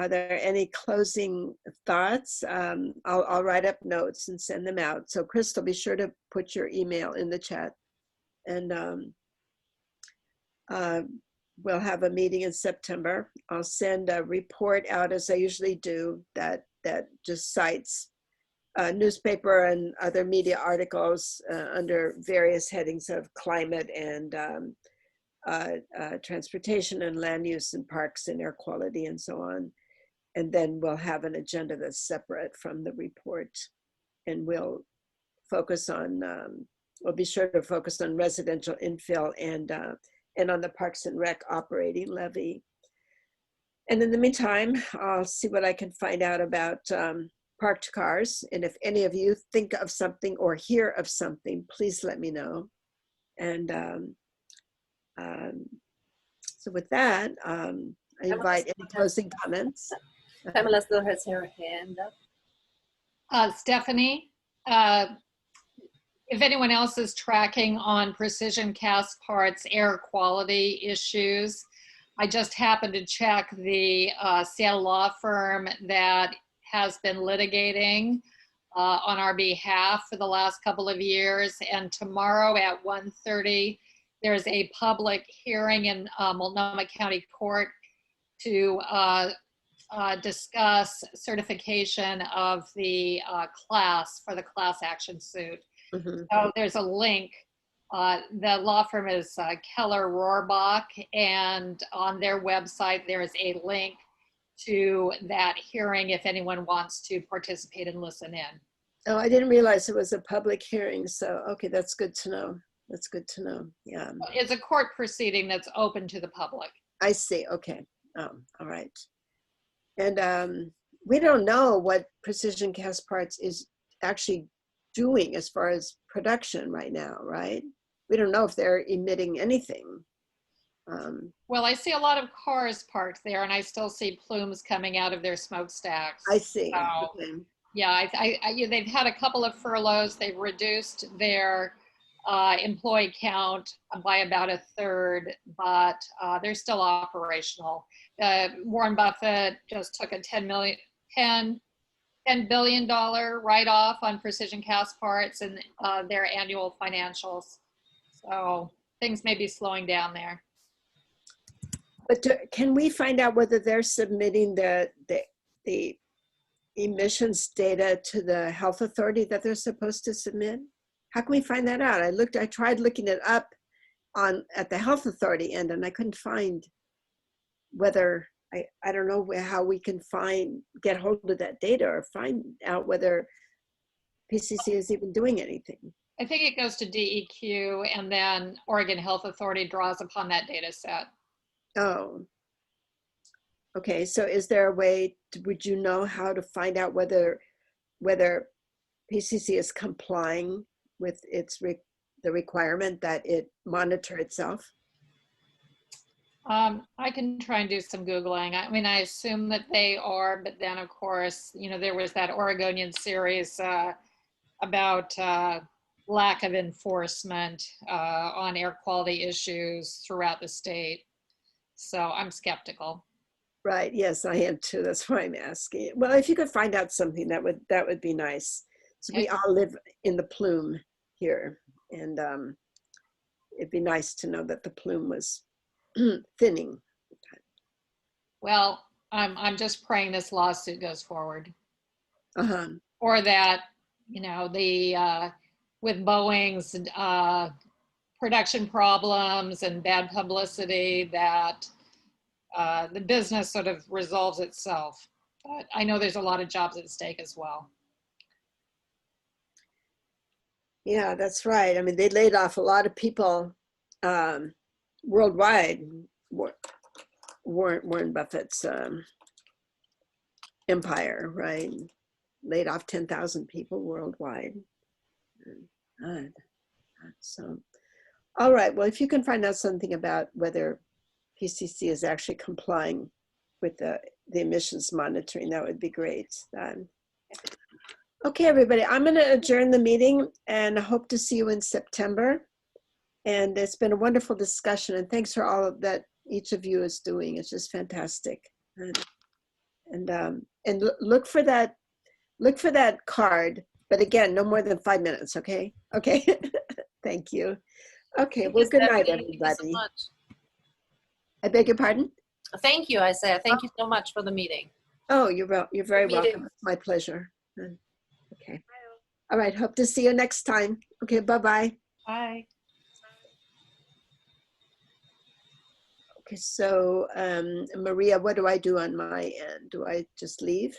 there any closing thoughts? I'll write up notes and send them out. So Crystal, be sure to put your email in the chat, and we'll have a meeting in September. I'll send a report out, as I usually do, that just cites newspaper and other media articles under various headings of climate and transportation and land use and parks and air quality and so on. And then we'll have an agenda that's separate from the report. And we'll focus on, we'll be sure to focus on residential infill and on the Parks and Rec operating levy. And in the meantime, I'll see what I can find out about parked cars. And if any of you think of something or hear of something, please let me know. And So with that, I invite any closing comments. Pamela still has her hand up. Stephanie, if anyone else is tracking on Precision Castparts air quality issues, I just happened to check the Seattle law firm that has been litigating on our behalf for the last couple of years. And tomorrow at 1:30, there's a public hearing in Multnomah County Court to discuss certification of the class for the class action suit. Mhm. So there's a link. The law firm is Keller Rohrbach, and on their website there is a link to that hearing if anyone wants to participate and listen in. Oh, I didn't realize it was a public hearing. So, okay, that's good to know. That's good to know. Yeah, It's a court proceeding that's open to the public. I see. Okay. All right. And we don't know what Precision Castparts is actually doing as far as production right now, right? We don't know if they're emitting anything. Well, I see a lot of cars parked there, and I still see plumes coming out of their smokestacks. I see. So, Okay. yeah, they've had a couple of furloughs. They've reduced their employee count by about 1/3, but they're still operational. Warren Buffett just took a $10 billion write-off on Precision Castparts in their annual financials. So things may be slowing down there. But can we find out whether they're submitting the emissions data to the health authority that they're supposed to submit? How can we find that out? I tried looking it up at the health authority end, and I couldn't find whether, I don't know how we can get hold of that data or find out whether PCC is even doing anything. I think it goes to DEQ, and then Oregon Health Authority draws upon that data set. Oh, okay. So is there a way, would you know how to find out whether PCC is complying with the requirement that it monitor itself? I can try and do some Googling. I mean, I assume that they are, but then of course, there was that Oregonian series about lack of enforcement on air quality issues throughout the state. So I'm skeptical. Right. Yes, I am too. That's why I'm asking. Well, if you could find out something, that would be nice. So we all live in the plume here, and it'd be nice to know that the plume was thinning. Well, I'm just praying this lawsuit goes forward, Uh-huh. or that with Boeing's production problems and bad publicity, that the business sort of resolves itself. But I know there's a lot of jobs at stake as well. Yeah, that's right. I mean, they laid off a lot of people worldwide. Warren Buffett's empire, right? Laid off 10,000 people worldwide. God. So, all right. Well, if you can find out something about whether PCC is actually complying with the emissions monitoring, that would be great. Okay, everybody, I'm going to adjourn the meeting, and I hope to see you in September. And it's been a wonderful discussion, and thanks for all of that each of you is doing. It's just fantastic. And look for that card, but again, no more than 5 minutes. Okay. Thank you. Okay. Well, good night, everybody. Thank you so much. I beg your pardon? Thank you, I said. Thank you so much for the meeting. Oh, you're very Good meeting. welcome. It's my pleasure. Okay. All right. Hope to see you next time. Okay. Bye-bye. Bye. Okay. So, Maria, what do I do on my end? Do I just leave?